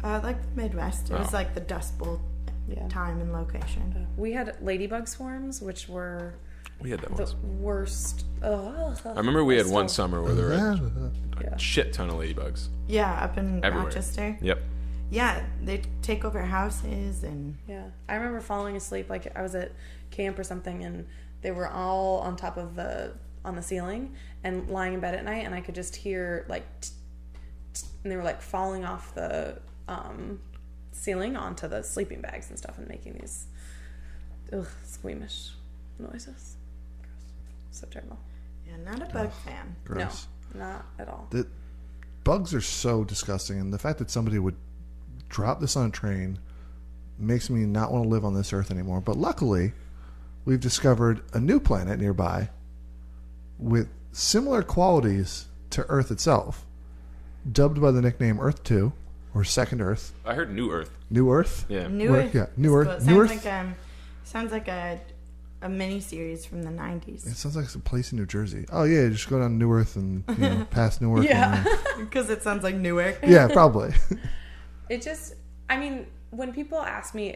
Like the Midwest. It was Oh. like the Dust Bowl Yeah. time and location. We had ladybug swarms, which were We had that the once. worst. I I remember we had one still- summer where there were Yeah. a shit ton of ladybugs. Yeah, up in Everywhere. Rochester. Yep. Yeah, they'd take over houses and Yeah, I remember falling asleep. Like I was at camp or something, and they were all on top of on the ceiling and lying in bed at night, and I could just hear like, and they were like falling off the ceiling onto the sleeping bags and stuff, and making these squeamish noises. Gross. So terrible. yeah, not a bug fan. Gross. No, not at all. The bugs are so disgusting, and the fact that somebody would drop this on a train makes me not want to live on this earth anymore. But luckily, we've discovered a new planet nearby with similar qualities to Earth itself, dubbed by the nickname Earth 2, or Second Earth. I heard New Earth. New Earth? Yeah. New Where- Earth. yeah, New is Earth- cool. New Sounds Earth- like sounds like a mini series from the 90s. It sounds like it's a place in New Jersey. Oh, yeah, just go down New Earth and past Newark. Yeah. Because it sounds like Newark. Yeah, probably. It just, I mean, when people ask me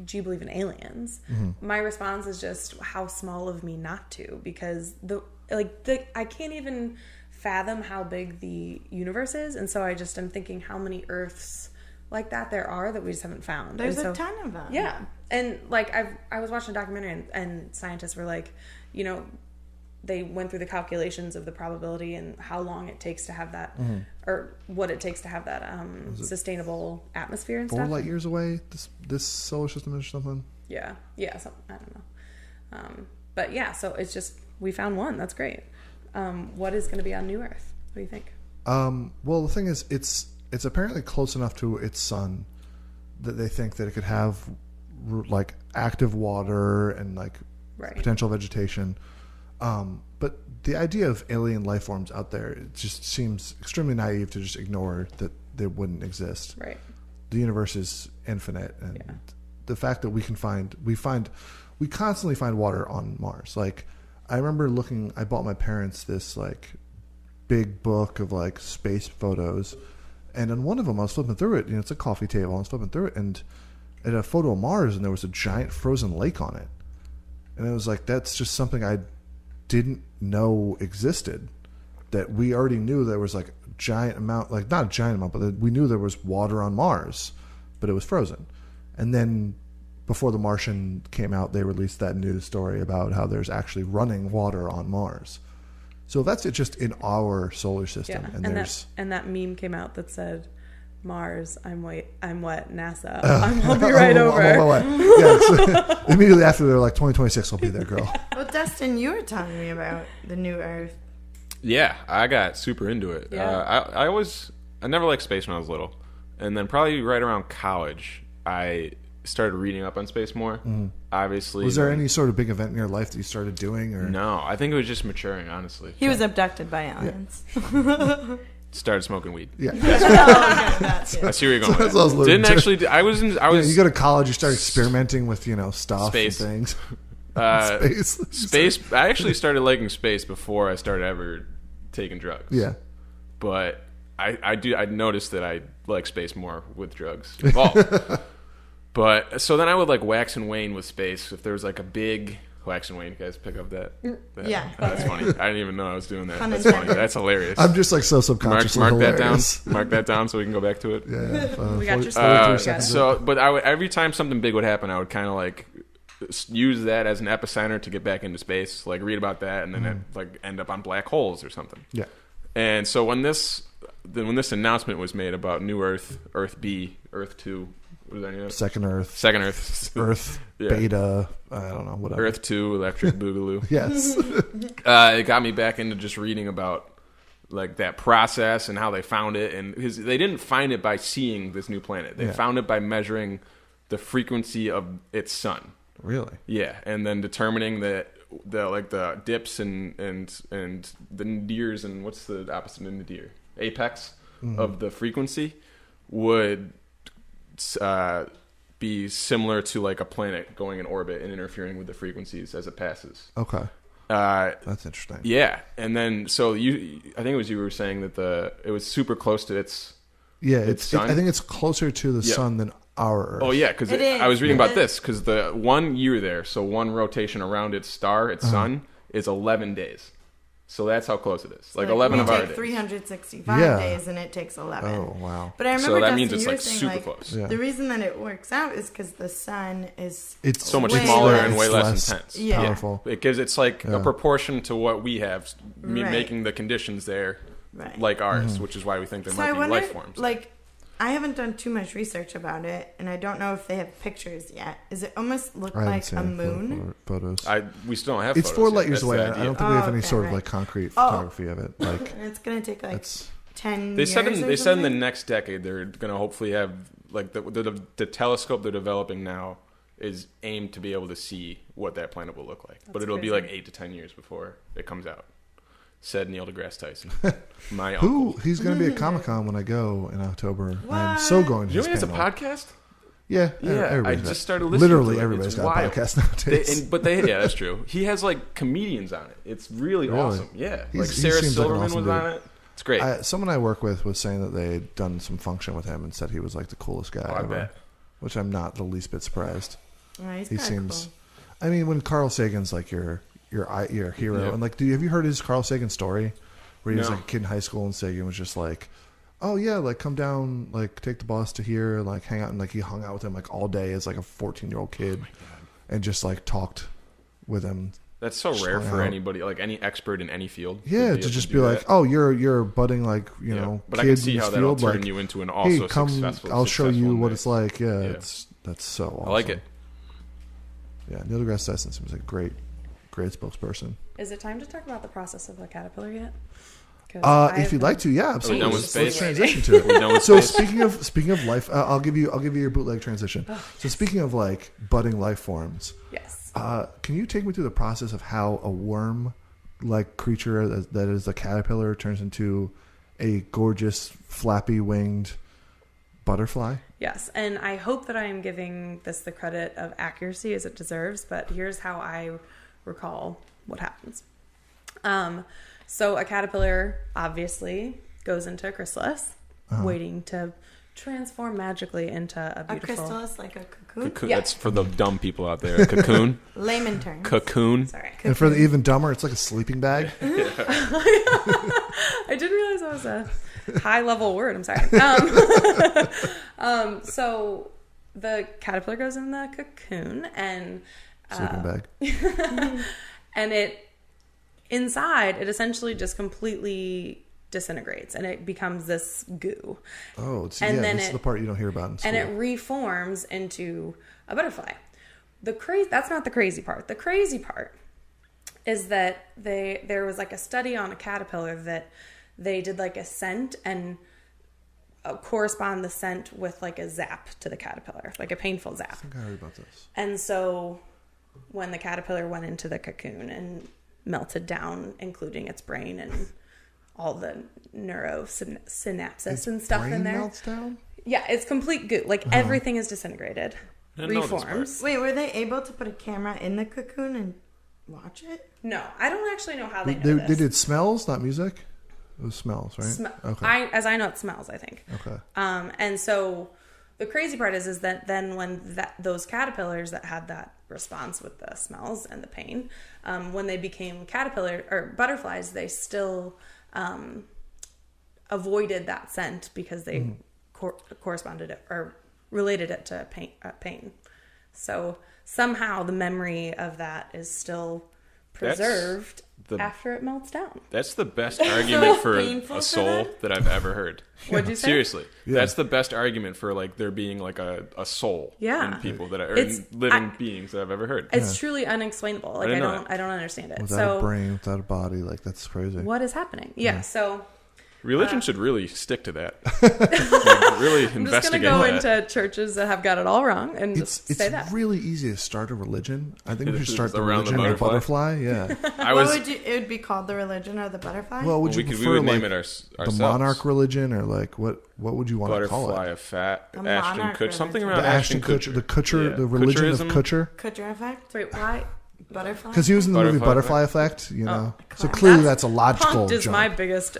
do you believe in aliens, my response is just how small of me not to, because I can't even fathom how big the universe is, and so I just am thinking how many Earths like that there are that we just haven't found. There's And a so- ton of them. Yeah, and like I was watching a documentary, and scientists were like, they went through the calculations of the probability and how long it takes to have that, or what it takes to have that sustainable atmosphere and 4 stuff. light years away, this solar system is something. Yeah, something, I don't know. But yeah, so it's just, we found one. That's great. What is going to be on New Earth? What do you think? Well, the thing is, it's apparently close enough to its sun that they think that it could have like active water and like Right. potential vegetation. But the idea of alien life forms out there, it just seems extremely naive to just ignore that they wouldn't exist. Right. The universe is infinite, and Yeah. the fact that we constantly find water on Mars. Like, I remember I bought my parents this like big book of like space photos, and on one of them I was flipping through it. It's a coffee table. I was flipping through it, and it had a photo of Mars, and there was a giant frozen lake on it, and it was like, that's just something I didn't know existed. That we already knew there was like a giant amount, like not a giant amount, but we knew there was water on Mars, but it was frozen. And then before The Martian came out, they released that news story about how there's actually running water on Mars. So that's it, just in our solar system. Yeah. And there's that meme came out that said, Mars, I'm wet, NASA. I'll be right over. Yeah, so immediately after, they're like, 2026, I'll be there, girl. Well, Dustin, you were telling me about the New Earth. Yeah, I got super into it. Yeah. I never liked space when I was little, and then probably right around college, I started reading up on space more. Obviously, Was there any sort of big event in your life that you started doing? Or No, I think it was just maturing. Honestly, He was abducted by aliens. started smoking weed. Yeah. Oh, okay, that's it. I see where you're going. That's with what I was that. Didn't alluding to. actually. I was. You go to college, you start experimenting with, stuff Space. and things. Space. I actually started liking space before I started ever taking drugs. Yeah. But I noticed that I like space more with drugs involved. But so then I would like wax and wane with space. If there was like a big wax and wane, you guys pick up that? Yeah. That's funny. I didn't even know I was doing that. Pun That's intended. funny. That's hilarious. I'm just like so subconsciously Mark that down. hilarious. Mark that down so we can go back to it. Yeah. We got your 43 story. seconds. But I would, every time something big would happen, I would kind of like use that as an epicenter to get back into space, like read about that, and then it, like end up on black holes or something. Yeah. And so when this announcement was made about New Earth, Earth B, Earth 2, what is that name? Second Earth. Second Earth. Earth. Yeah. Beta. I don't know. Whatever. Earth 2, Electric Boogaloo. Yes. It got me back into just reading about like that process and how they found it. And they didn't find it by seeing this new planet. They found it by measuring the frequency of its sun. Really? Yeah, and then determining that the dips and the nadirs and what's the opposite of nadir? Apex of the frequency would be similar to like a planet going in orbit and interfering with the frequencies as it passes. Okay. That's interesting. Yeah, and then I think it was you were saying that it was super close to its. Yeah, its sun? I think it's closer to the sun than our Earth. Oh yeah, because It is. I was reading It about is. this because the 1 year there, so one rotation around its star, its sun, is 11 days. So that's how close it is. Like 11 of our We take days. 365 Yeah. days, and it takes 11. Oh wow. But I remember So that Dustin, means it's you were like saying, super close. Yeah. The reason that it works out is because the sun is It's So much way smaller less- and way it's less intense. Yeah. Powerful. Because it's like a proportion to what we have, Right. making the conditions there right. like ours, which is why we think there So I might be wonder, life forms. like, I haven't done too much research about it, and I don't know if they have pictures yet. Does it almost look I haven't like seen a any moon? photos. We still don't have. It's photos 4 light yet. years That's away. the I idea. don't think we have any Okay, sort of right. like concrete photography of it. Like And it's going to take like it's 10 They said years in or they said in the something? next decade they're going to hopefully have like the telescope they're developing now is aimed to be able to see what that planet will look like. But That's it'll be crazy. like 8 to 10 years before it comes out. Said Neil deGrasse Tyson, my who uncle. he's going to be at Comic-Con when I go in October. I'm so going to You his know he has a panel. podcast? Yeah, Yeah, I everybody's just got- started listening. Literally to it. everybody's It's got wild. a podcast nowadays. Yeah, that's true. He has like comedians on it. It's really awesome. Yeah, He like seems Sarah like an Silverman awesome was dude. on it. It's great. Someone I work with was saying that they had done some function with him and said he was like the coolest guy I ever. bet. Which I'm not the least bit surprised. Oh, he's He kinda seems. cool. I mean, when Carl Sagan's like your hero, Yeah. and like, have you heard his Carl Sagan story? Where he was No. like a kid in high school, and Sagan was just like, "Oh yeah, like come down, like take the bus to here, like hang out," and like he hung out with him like all day as like a 14-year-old kid, and just like talked with him. That's so Just rare hung for out. anybody, like any expert in any field. Yeah, to just be like, "Oh, you're budding like Yeah. know, But kid I can see in how this that'll field, turn like, you into an also hey, come, successful. I'll show you what it's like." Yeah, Yeah. that's so awesome. I like it. Yeah, Neil deGrasse Tyson seems like a great spokesperson. Is it time to talk about the process of the caterpillar yet? 'Cause I If have you'd been- like to, yeah, done absolutely. with Let's space? transition to it. We're done with So space? speaking of life, I'll give you your bootleg transition. So speaking of like budding life forms, Yes. can you take me through the process of how a worm like creature that is a caterpillar turns into a gorgeous flappy winged butterfly? Yes, and I hope that I am giving this the credit of accuracy as it deserves, but here's how I recall what happens. So a caterpillar obviously goes into a chrysalis, waiting to transform magically into a A beautiful... chrysalis, like a cocoon? Cocoon. Yeah. That's for the dumb people out there. Cocoon. Layman terms. Cocoon. Sorry. And for the even dumber, it's like a sleeping bag. I didn't realize that was a high-level word. I'm sorry. So the caterpillar goes in the cocoon, and Sleeping bag. and inside it essentially just completely disintegrates, and it becomes this goo, Oh, And yeah, then this is the part you don't hear about in school. and it reforms into a butterfly. That's not the crazy part. The crazy part is that there was like a study on a caterpillar that they did like a scent and correspond the scent with like a zap to the caterpillar, like a painful zap. I think I heard about this. And so when the caterpillar went into the cocoon and melted down, including its brain and all the neurosynapses and stuff Brain in there. melts down? Yeah, it's complete goo. Like everything is disintegrated. didn't know this part. reforms. Wait, were they able to put a camera in the cocoon and watch it? No, I don't actually know how they know They this. did smells, not music. It was smells, right? Okay. As I know, it smells, I think. Okay. And so the crazy part is that then when those caterpillars that had that response with the smells and the pain, when they became caterpillar or butterflies, they still avoided that scent because they corresponded it or related it to pain. So somehow the memory of that is still preserved after it melts down. That's the best argument for painful a for soul them? that I've ever heard. What'd you say? Seriously, Yeah. that's the best argument for like there being like a soul Yeah. in people that are It's- in living beings that I've ever heard. It's truly unexplainable. Like didn't know I don't understand it. Without a So brain, without a body, like that's crazy. what is happening? Yeah. So Religion should really stick to that. Like, really I'm just investigate gonna go that. into churches that have got it all wrong and just It's say that. really easy to start a religion. I think we should start the Around the religion of butterfly? butterfly. Yeah. I What was. would you? It would be called the religion of the butterfly. Well, would you we prefer would like name it ourselves. the monarch religion or like what would you want to call Butterfly it? of Fat, The Ashton monarch Kutcher, something religion. around The Ashton Kutcher, the Kutcher, Yeah. the religion of Kutcherism? Kutcher. Kutcher effect. Wait, why? Butterfly. Because he was in the movie Butterfly Butterfly Effect, you know. So class. clearly that's a logical Punked is jump. my biggest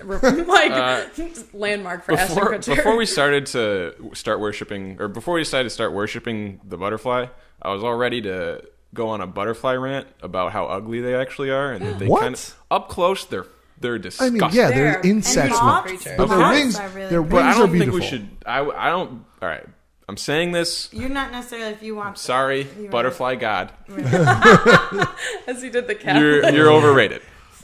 landmark for Ashton Kutcher. Before we started to start worshiping, or before we decided to start worshiping the butterfly, I was all ready to go on a butterfly rant about how ugly they actually are, and that they What? kind of up close they're I disgusting. mean, yeah, They're- they're insects, and moths? but But their Moths wings, are really their pretty. But I wings are don't think beautiful. we should. I don't. All right, I'm saying this. You're not necessarily if you want. Sorry, You're butterfly god. As he did the cat. You're overrated.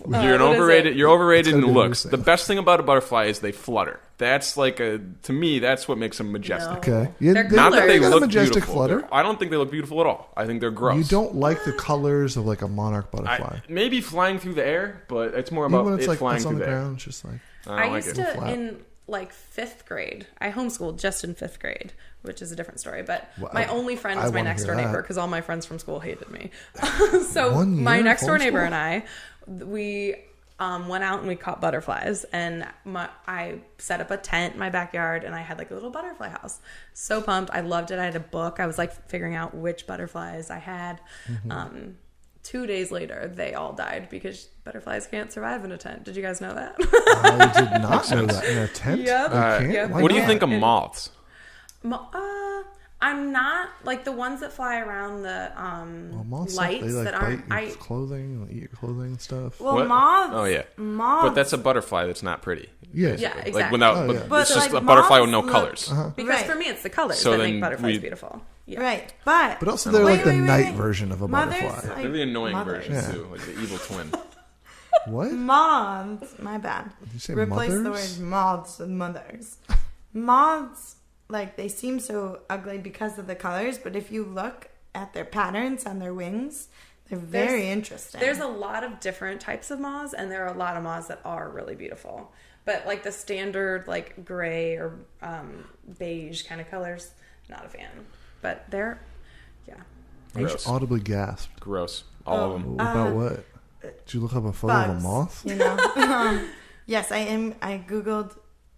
You're an what is overrated. it? You're overrated It's in gotta be looks. the The same. best thing about a butterfly is they flutter. That's like to me. That's what makes them majestic. Okay. Yeah, They're Not that they got a look majestic beautiful. flutter. I don't think they look beautiful at all. I think they're gross. You don't like the colors of like a monarch butterfly. Maybe flying through the air, but it's more about Even when it's it like flying it's on through the the air. ground, it's just like I don't I like used it. to Flat. in like 5th grade. I homeschooled just in 5th grade, which is a different story. But Well, my only friend I was my wanna next door hear that. neighbor because all my friends from school hated me. So One my year next door neighbor homeschool? and I, we went out and we caught butterflies, and I set up a tent in my backyard, and I had like a little butterfly house. So pumped! I loved it. I had a book. I was like figuring out which butterflies I had. 2 days later, they all died because butterflies can't survive in a tent. Did you guys know that? I did not know that in a tent. Yep. They can't? Yep. Why What do you not? think of And- moths? I'm not like the ones that fly around the Well, moths, lights they like that bite aren't. your clothing, eat your clothing and stuff. Well, What? moths. Oh yeah, Moths. but that's a butterfly that's not pretty. Yeah. Yeah, exactly. Like without, Oh, but yeah. But, it's just like, a butterfly with no moths colors. look- Because Right. for me, it's the colors So that then make butterflies we- beautiful. Yeah. Right, but But also they're like the Wait, night wait. version of a Mothers, butterfly. like- They're the annoying mothers. version Yeah. too, like the evil twin. What? Did moths. My bad. you say Replace the mothers? word moths with mothers. Moths, like they seem so ugly because of the colors, but if you look at their patterns on their wings, they're very interesting. There's a lot of different types of moths, and there are a lot of moths that are really beautiful. But like the standard, like gray or beige kind of colors, not a fan. But they're, yeah. I just Gross. audibly gasped. Gross. All of them. About what? Did you look up a photo of a bugs, moth? You know. Yes, I am. I googled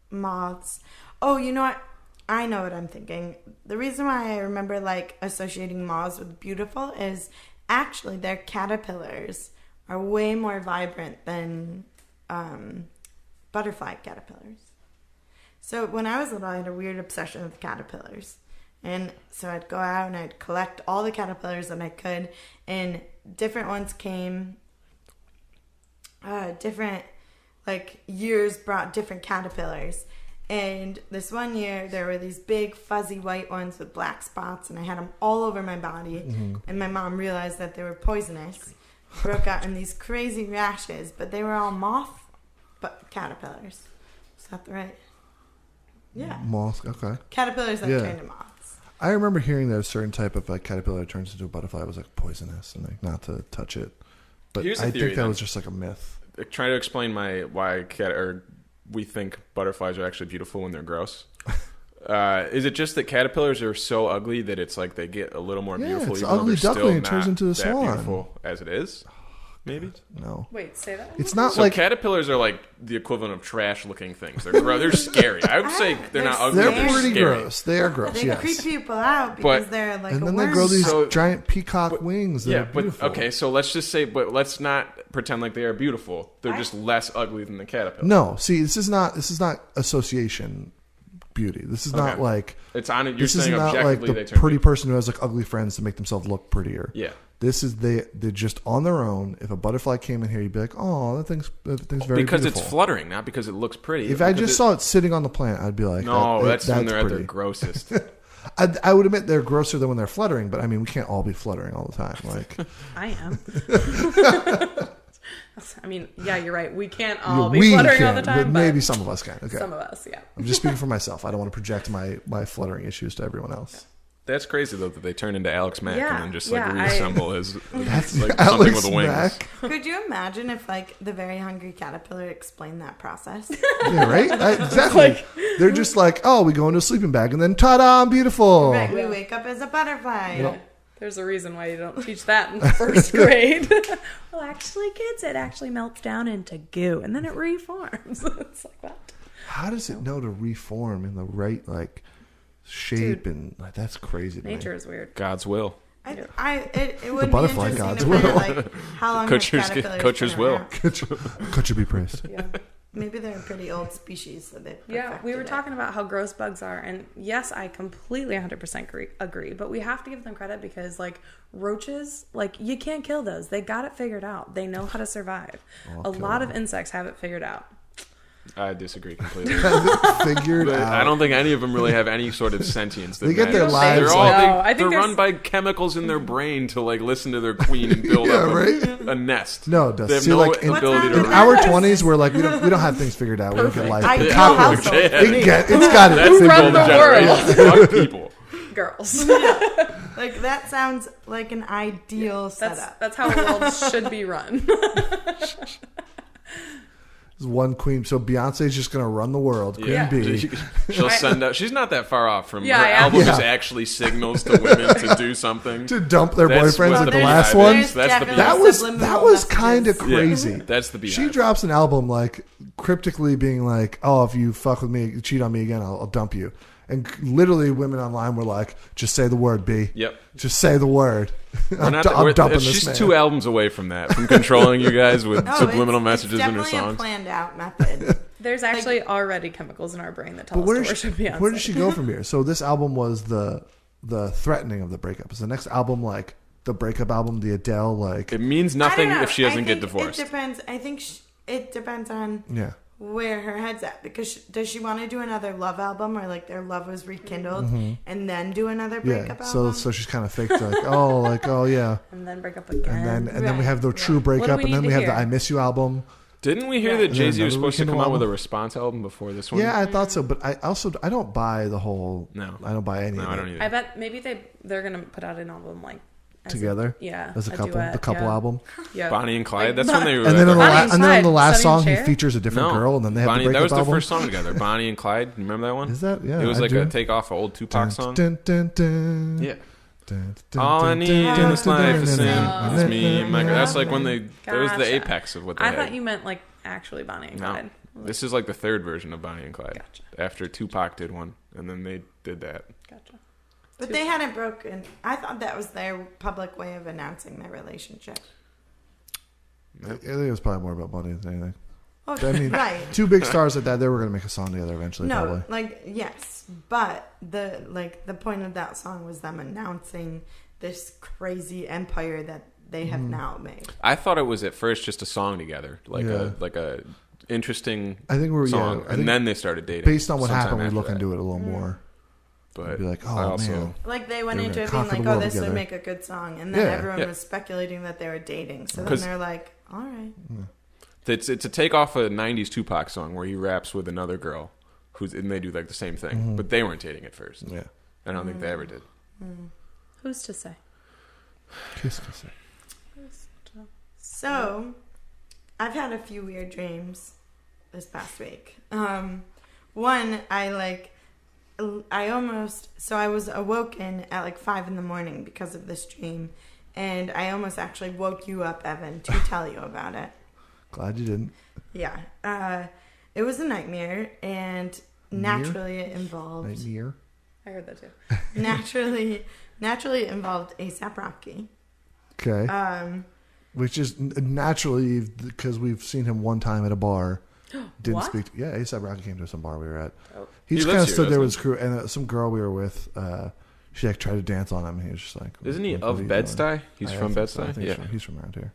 moths. Oh, you know what? I know what I'm thinking. The reason why I remember like associating moths with beautiful is actually their caterpillars are way more vibrant than butterfly caterpillars. So when I was little, I had a weird obsession with caterpillars. And so I'd go out and I'd collect all the caterpillars that I could, and different ones came. Different like years brought different caterpillars. And this one year there were these big fuzzy white ones with black spots, and I had them all over my body. And my mom realized that they were poisonous, broke out in these crazy rashes, but they were all moth caterpillars. Is that the right? Yeah, Moth. Okay. caterpillars that Yeah. turn to moths. I remember hearing that a certain type of like caterpillar that turns into a butterfly was like poisonous and like not to touch it. But Here's the I theory, think that then. was just like a myth. Try to explain why we think butterflies are actually beautiful when they're gross. Is it just that caterpillars are so ugly that it's like they get a little more Yeah, beautiful, it's even though ugly they're duckling, still it turns not into a that swan. beautiful as it is? maybe. No. Wait, say that. It's not So like caterpillars are like the equivalent of trash-looking things. They're scary. I would say they're not ugly. they're They're pretty scary. gross. They are gross. They yes. creep people out because But- they're like And a then worm. they grow these So- giant peacock wings. That Yeah, are but beautiful. okay. So let's just say, but let's not pretend like they are beautiful. They're just less ugly than the caterpillar. No, see, this is not association beauty. This is not Okay. like It's on it. You're this is saying not like objectively the they turn pretty beautiful. person who has like ugly friends to make themselves look prettier. Yeah. This is they're just on their own. If a butterfly came in here, you'd be like, oh, that thing's very Because beautiful. it's fluttering, not because it looks pretty. If I Because just saw it sitting on the plant, I'd be like, no, that's when they're at pretty. their grossest. I would admit they're grosser than when they're fluttering, but I mean, we can't all be fluttering all the time. Like, I am. I mean, yeah, you're right. We can't all be we fluttering can, all the time, but but maybe some of us can. Okay, some of us, yeah. I'm just speaking for myself. I don't want to project my fluttering issues to everyone else. That's crazy though that they turn into Alex Mack Yeah, and then just like yeah, reassemble as That's like Alex something with wings. Mack. Could you imagine if like the very hungry caterpillar explained that process? Yeah, right? Exactly. They're just like, oh, we go into a sleeping bag and then ta-da, I'm beautiful. Right, we wake up as a butterfly. Yep. There's a reason why you don't teach that in first grade. Well, actually, kids, it actually melts down into goo and then it reforms. It's like that. How does it know to reform in the right like shape? Dude. And like, that's crazy to Nature me. is weird. God's will. It would be butterfly interesting gods to will. find out, like, how long Coach's- have caterpillars Coach's been will. around. Could you be praised? Yeah. Maybe they're a pretty old species, so they Yeah, we were perfected it. talking about how gross bugs are, and yes, I completely 100% agree, but we have to give them credit because, like, roaches, like, you can't kill those. They got it figured out. They know how to survive. A lot of insects have it figured out. I disagree completely. Figured But out. I don't think any of them really have any sort of sentience. That They get their matters. lives, They're all like- No, I think they're there's- run by chemicals in their brain to like listen to their queen and build Yeah, up right? a nest. No, it does. They have See, no like, in- ability What's to. wrong In with our that? 20s, we're like, we don't have things figured out. We don't get life. I The know cockroach. household. It's got it That's figured the run out. golden the world. generation. Fuck people. Girls. Like, that sounds like an ideal setup. That's how a world should be run. There's one queen. So Beyonce's just going to run the world. Queen Yeah. bee. She'll send out. She's not that far off from Yeah, her I am. album. Is Yeah. actually signals to women to do something. To dump their That's boyfriends what at the the Beehive last is. one. There's That's the definitely That was subliminal kind of messages. crazy. That's the Beehive. She drops an album like cryptically being like, "Oh, if you fuck with me, cheat on me again, I'll dump you." And literally, women online were like, "Just say the word, B. Yep. Just say the word. I'm, Not du- that- I'm we're- dumping she's this man." 2 albums away from that, from controlling you guys with No, subliminal it's messages in her definitely a songs. planned out method. There's actually already chemicals in our brain that tell But us where to does worship Beyonce. where does she go from here? So this album was the threatening of the breakup. Is the next album like the breakup album, the Adele like? It means I don't nothing know. if she doesn't I get think divorced. It depends. I think it depends on Yeah. where her head's at, because does she want to do another love album, or like their love was rekindled and then do another breakup Yeah. So album? she's kind of fake like, oh yeah. And then break up again. And then we have the true Right. breakup, we and then need we to have the hear? I Miss You album. Didn't we hear Yeah. that And Jay then Z was another supposed to come Rekindle out with a album? response album before this one? Yeah, I thought so, but I don't buy the whole. No. I don't buy any. No, of I it. don't either. I bet maybe they're gonna put out an album like as Together? yeah, As a couple, duet, the couple yeah. album, Yeah, Bonnie and Clyde. Like, That's when they were. and then on the Bonnie and and then on the Clyde, last Sonny and song, he Cher? features a different girl, and then they have Bonnie, the breakup that was album. their first song together. Bonnie and Clyde. You remember that one? Is that? Yeah, It was I like do. a takeoff of old Tupac song. Dun, dun, dun, Yeah. dun, dun, All I dun, need dun, in this dun, life dun, is sin. dun, It's dun, me and my girl. dun, That's like when they. That was the Gotcha. apex of what they I had. thought you meant like actually Bonnie and No, Clyde. this is like the third version of Bonnie and Clyde. Gotcha. After Tupac did one, and then they did that. Gotcha. But they hadn't broken. I thought that was their public way of announcing their relationship. I think it was probably more about money than anything. Oh, I mean, right. two big stars like that, they were going to make a song together eventually, No, probably. like yes, but the point of that song was them announcing this crazy empire that they have now made. I thought it was at first just a song together, like Yeah. a interesting I think we're song, I think and then they started dating. based on what sometime happened, we'd after look that. into it a little more. But Be like, oh I also, man, Like they went They were into gonna it being conquer like, the "Oh, world this together. would make a good song," and then Yeah. everyone Yeah. was speculating that they were dating. So then 'Cause- they're like, "All right." it's a takeoff of a '90s Tupac song where he raps with another girl, and they do like the same thing, but they weren't dating at first. yeah. I don't think they ever did. Who's to say? Kiss, kiss. So, I've had a few weird dreams this past week. One, I was awoken at like 5 a.m. because of this dream, And I almost actually woke you up, Evan, to tell you about it. Glad you didn't. Yeah. It was a nightmare, and naturally it involved... Nightmare? I heard that too. naturally it involved A$AP Rocky. Okay. Which is naturally, because we've seen him one time at a bar. Didn't What? speak. Yeah, A$AP Rocky came to some bar we were at. Oh. He just He kind of lives here, stood there with his doesn't crew, and some girl we were with, she like tried to dance on him, and he was just like... Isn't he "What of are you doing?" Bed-Stuy? He's from think so. I Bed-Stuy? think Yeah. he's from around here.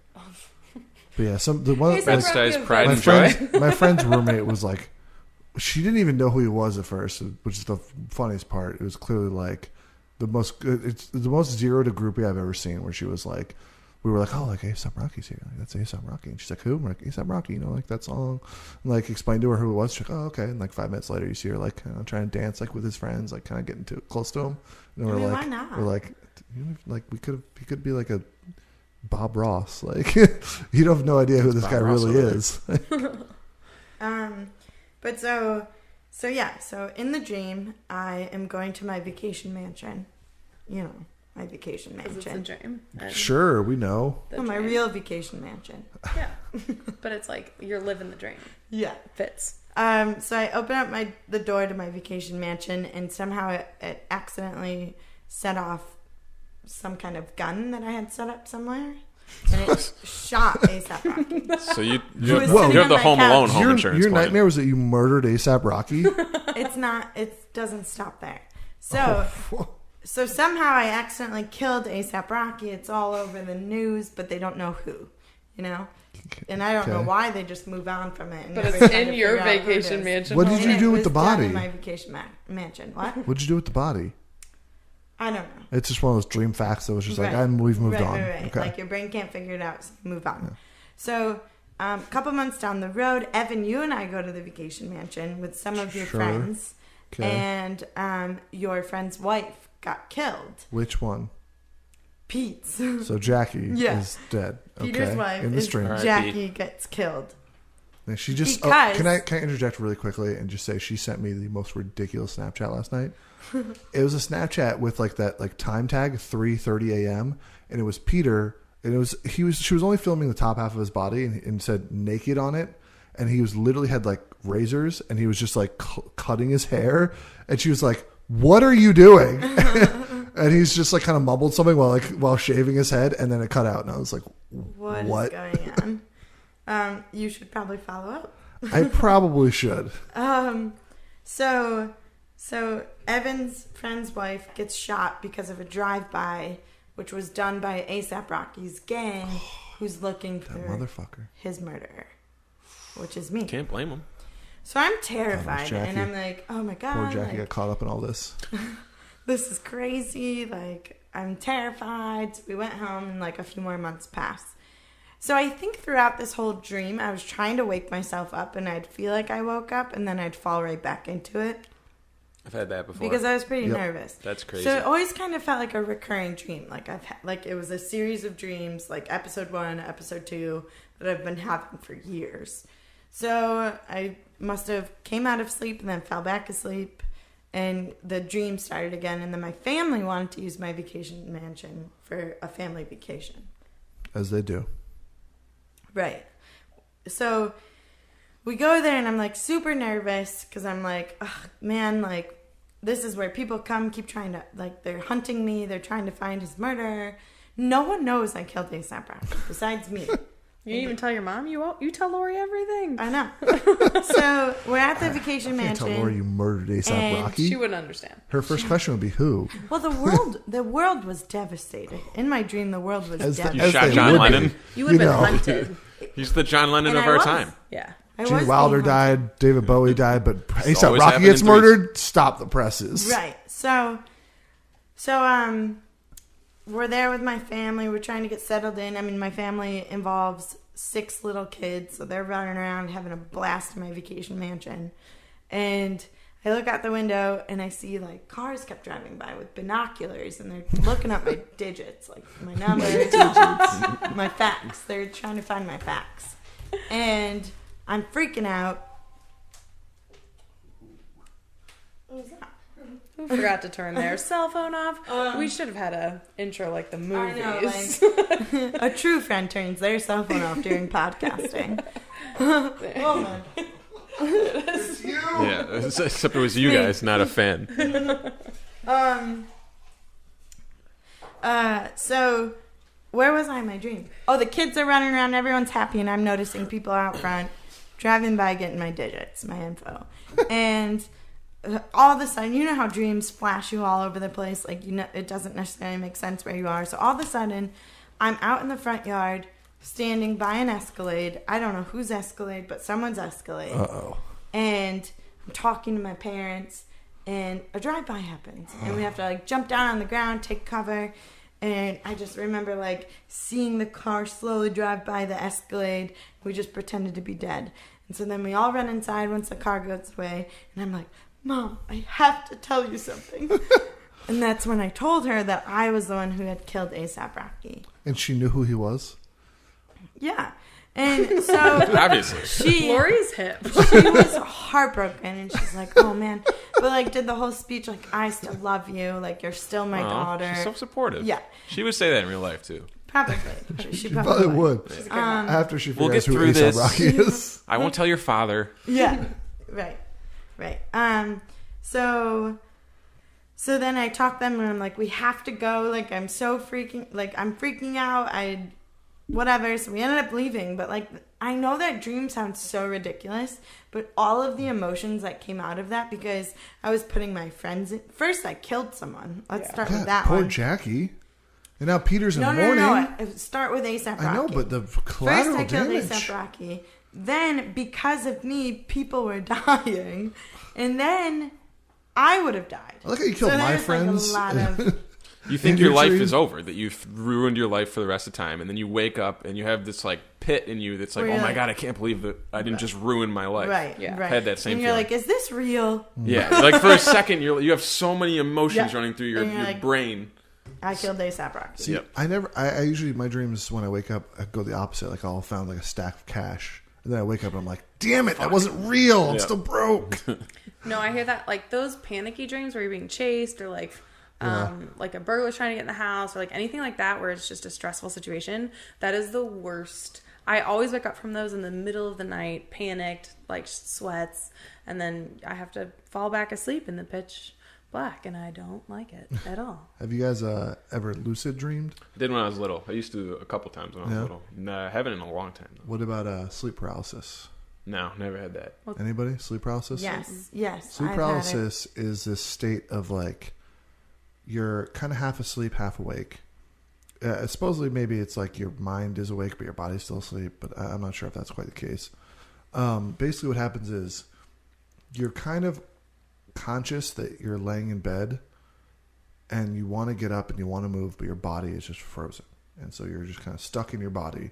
But yeah, the one A$AP my, Rocky Bed-Stuy's of pride my and joy. friend's roommate was like, she didn't even know who he was at first, which is the funniest part. It was clearly like it's the most zero to groupie I've ever seen, where she was like, we were like, oh, like A$AP Rocky's here. Like, that's A$AP Rocky. And she's like, who? I'm like, A$AP Rocky, like that song. And like explained to her who it was. She's like, oh, okay. And like 5 minutes later, you see her like trying to dance like with his friends, like kind of getting close to him. And we're like, why not? We're like he could be like a Bob Ross. Like you don't have no idea who this Bob guy Ross really over there. is. But so in the dream, I am going to my vacation mansion. My vacation Because it's a mansion. dream. and Sure, we know. the Oh, my dream. real vacation mansion. Yeah. But it's like you're living the dream. Yeah. Fits. So I open up the door to my vacation mansion, and somehow it accidentally set off some kind of gun that I had set up somewhere, and it shot A$AP Rocky. So you was have sitting on the my Home couch. Alone home Your insurance plan. nightmare was that you murdered A$AP Rocky. It's not. It doesn't stop there. So somehow I accidentally killed A$AP Rocky. It's all over the news, but they don't know who. And I don't know Okay. why they just move on from it. And But never it's try to in your figure out who it vacation is. mansion. What did home. you And do it with the was done body? in my vacation mansion. What? What'd you do with the body? I don't know. It's just one of those dream facts that was just like, Right. we've moved right, on. Right. Okay. Like your brain can't figure it out, so you move on. So a couple months down the road, Evan, you and I go to the vacation mansion with some of your Sure. friends, Okay. and your friend's wife got killed. Which one? Pete's. So Jackie Yeah. is dead. Peter's okay. wife in the is stream. Alright. Jackie gets killed. And she just Because- can I interject really quickly and just say she sent me the most ridiculous Snapchat last night. It was a Snapchat with like that like time tag 3:30 a.m. and it was Peter and she was only filming the top half of his body and said naked on it, and he was literally had like razors and he was just like cutting his hair, and she was like, "What are you doing?" And he's just like kind of mumbled something while shaving his head, and then it cut out, and I was like, What What? is going on? You should probably follow up. I probably should. So Evan's friend's wife gets shot because of a drive-by, which was done by A$AP Rocky's gang, who's looking That for motherfucker. his murderer, which is me. Can't blame him. So I'm terrified, Jackie. and I'm like, oh my god, Poor Jackie got like, caught up in all this. this is crazy. Like, I'm terrified. So we went home, and like a few more months passed. So I think throughout this whole dream, I was trying to wake myself up, and I'd feel like I woke up, and then I'd fall right back into it I've had that before. because I was pretty Yep. nervous. That's crazy. So it always kind of felt like a recurring dream. Like it was a series of dreams, like episode 1, episode 2, that I've been having for years. So I must have came out of sleep and then fell back asleep, and the dream started again. And then my family wanted to use my vacation mansion for a family vacation. As they do. Right. So we go there, and I'm like super nervous because I'm like, oh, man, like this is where people come, keep trying to, like, they're hunting me. They're trying to find his murderer. No one knows I killed A$AP Rocky besides me. You didn't even tell your mom? You tell Lori everything. I know. So we're at the vacation I can't tell Laura mansion. you murdered A$AP And Rocky. She wouldn't understand. Her first question would be who? Well, the world was devastated. In my dream, the world was As the- devastated. You as shot they John would Lennon? be. You would have You been know. hunted. He's the John Lennon And of I our was. time. Yeah. I was Gene being Wilder hunted. died. David Bowie died. But A$AP always Rocky happened gets in threes. murdered. Stop the presses. Right. So we're there with my family. We're trying to get settled in. I mean, my family involves 6 little kids, so they're running around having a blast in my vacation mansion. And I look out the window and I see like cars kept driving by with binoculars, and they're looking up my digits, like my numbers, my facts. They're trying to find my facts, and I'm freaking out. What was that? Who forgot to turn their cell phone off? We should have had a intro like the movies. I know, like, a true friend turns their cell phone off during podcasting. Oh man. It's you. Yeah, except it was you guys, not a fan. So where was I in my dream? Oh, the kids are running around, everyone's happy, and I'm noticing people out front driving by getting my digits, my info. And all of a sudden, you know how dreams flash you all over the place, like, you know, it doesn't necessarily make sense where you are. So all of a sudden, I'm out in the front yard, standing by an Escalade. I don't know whose Escalade, but someone's Escalade. Uh-oh. And I'm talking to my parents, and a drive-by happens. And we have to, like, jump down on the ground, take cover. And I just remember, like, seeing the car slowly drive by the Escalade. We just pretended to be dead. And so then we all run inside once the car goes away. And I'm like, Mom, I have to tell you something. And that's when I told her that I was the one who had killed A$AP Rocky. And she knew who he was? Yeah. And so Obviously. Lori's hip. she was heartbroken, and she's like, oh man, but like did the whole speech like, I still love you, like you're still my daughter. She's so supportive. Yeah, she would say that in real life too. probably. She Probably would. After she figures out who A$AP Rocky is. I won't tell your father. Yeah, right. So then I talked them, and I'm like, we have to go, like I'm freaking out, whatever. So we ended up leaving, but like I know that dream sounds so ridiculous, but all of the emotions that came out of that, because I was putting my friends in. First I killed someone. Let's start with that poor one. Jackie. And now Peter's in mourning. No. Start with A$AP Rocky. I know, but the collateral First I killed damage. A$AP Rocky. Then because of me, people were dying, and then I would have died. I like how you killed my friends. Like a lot of, You think In your your life dream? is over, that you've ruined your life for the rest of time, and then you wake up and you have this like pit in you that's like, Where oh you're my like- god, I can't believe that I didn't just ruin my life. right, Yeah. right. Had that same and you're feeling. like, is this real? Yeah, like for a second, you have so many emotions Yeah. running through your And you're like- brain. I killed A$AP Rocky. See, Yep. I usually, my dreams when I wake up, I go the opposite. Like I'll found like a stack of cash. And then I wake up and I'm like, damn it, that wasn't real. I'm Yeah. still broke. No, I hear that, like those panicky dreams where you're being chased, or like a burglar's trying to get in the house, or like anything like that where it's just a stressful situation. That is the worst. I always wake up from those in the middle of the night, panicked, like sweats, and then I have to fall back asleep in the pitch black, and I don't like it at all. Have you guys ever lucid dreamed? I did when I was little. I used to a couple times when I was Yeah. little. No, I haven't in a long time though. What about sleep paralysis? No, never had that. Anybody? Sleep paralysis? Yes. Sleep I've paralysis is this state of like you're kind of half asleep, half awake. Supposedly, maybe it's like your mind is awake, but your body's still asleep. But I'm not sure if that's quite the case. Basically, what happens is you're kind of conscious that you're laying in bed, and you want to get up and you want to move, but your body is just frozen, and so you're just kind of stuck in your body.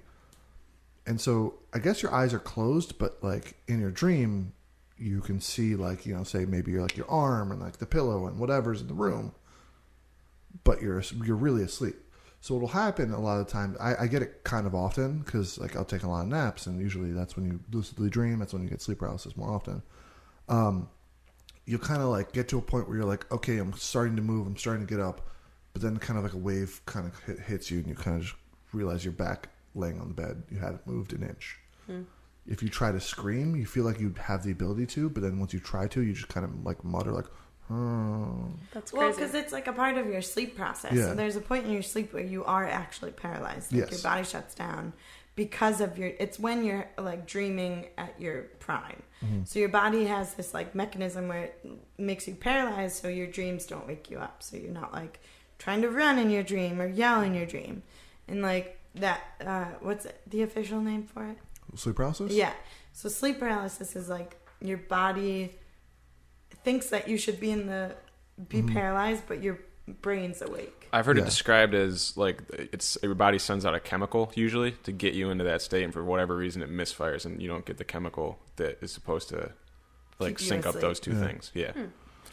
And so I guess your eyes are closed, but like in your dream, you can see like, you know, say maybe you're like your arm and like the pillow and whatever's in the room, but you're really asleep. So what'll happen a lot of the time, I get it kind of often because like I'll take a lot of naps, and usually that's when you lucidly dream. That's when you get sleep paralysis more often. You'll kind of like get to a point where you're like, okay, I'm starting to move, I'm starting to get up, but then kind of like a wave kind of hits you, and you kind of just realize you're back laying on the bed. You hadn't moved an inch. If you try to scream, you feel like you have the ability to, but then once you try to, you just kind of like mutter like, oh. That's Well, crazy. because it's like a part of your sleep process. Yeah. So there's a point in your sleep where you are actually paralyzed. Like Yes. your body shuts down because of it's when you're like dreaming at your prime. So your body has this like mechanism where it makes you paralyzed, so your dreams don't wake you up. So you're not like trying to run in your dream or yell in your dream. And like that, what's the official name for it? Sleep paralysis? Yeah. So sleep paralysis is like your body thinks that you should be paralyzed, but your brain's awake. I've heard Yeah. it described as like your body sends out a chemical usually to get you into that state, and for whatever reason it misfires, and you don't get the chemical that is supposed to like Keep you sync up asleep. those two Yeah. things. Yeah.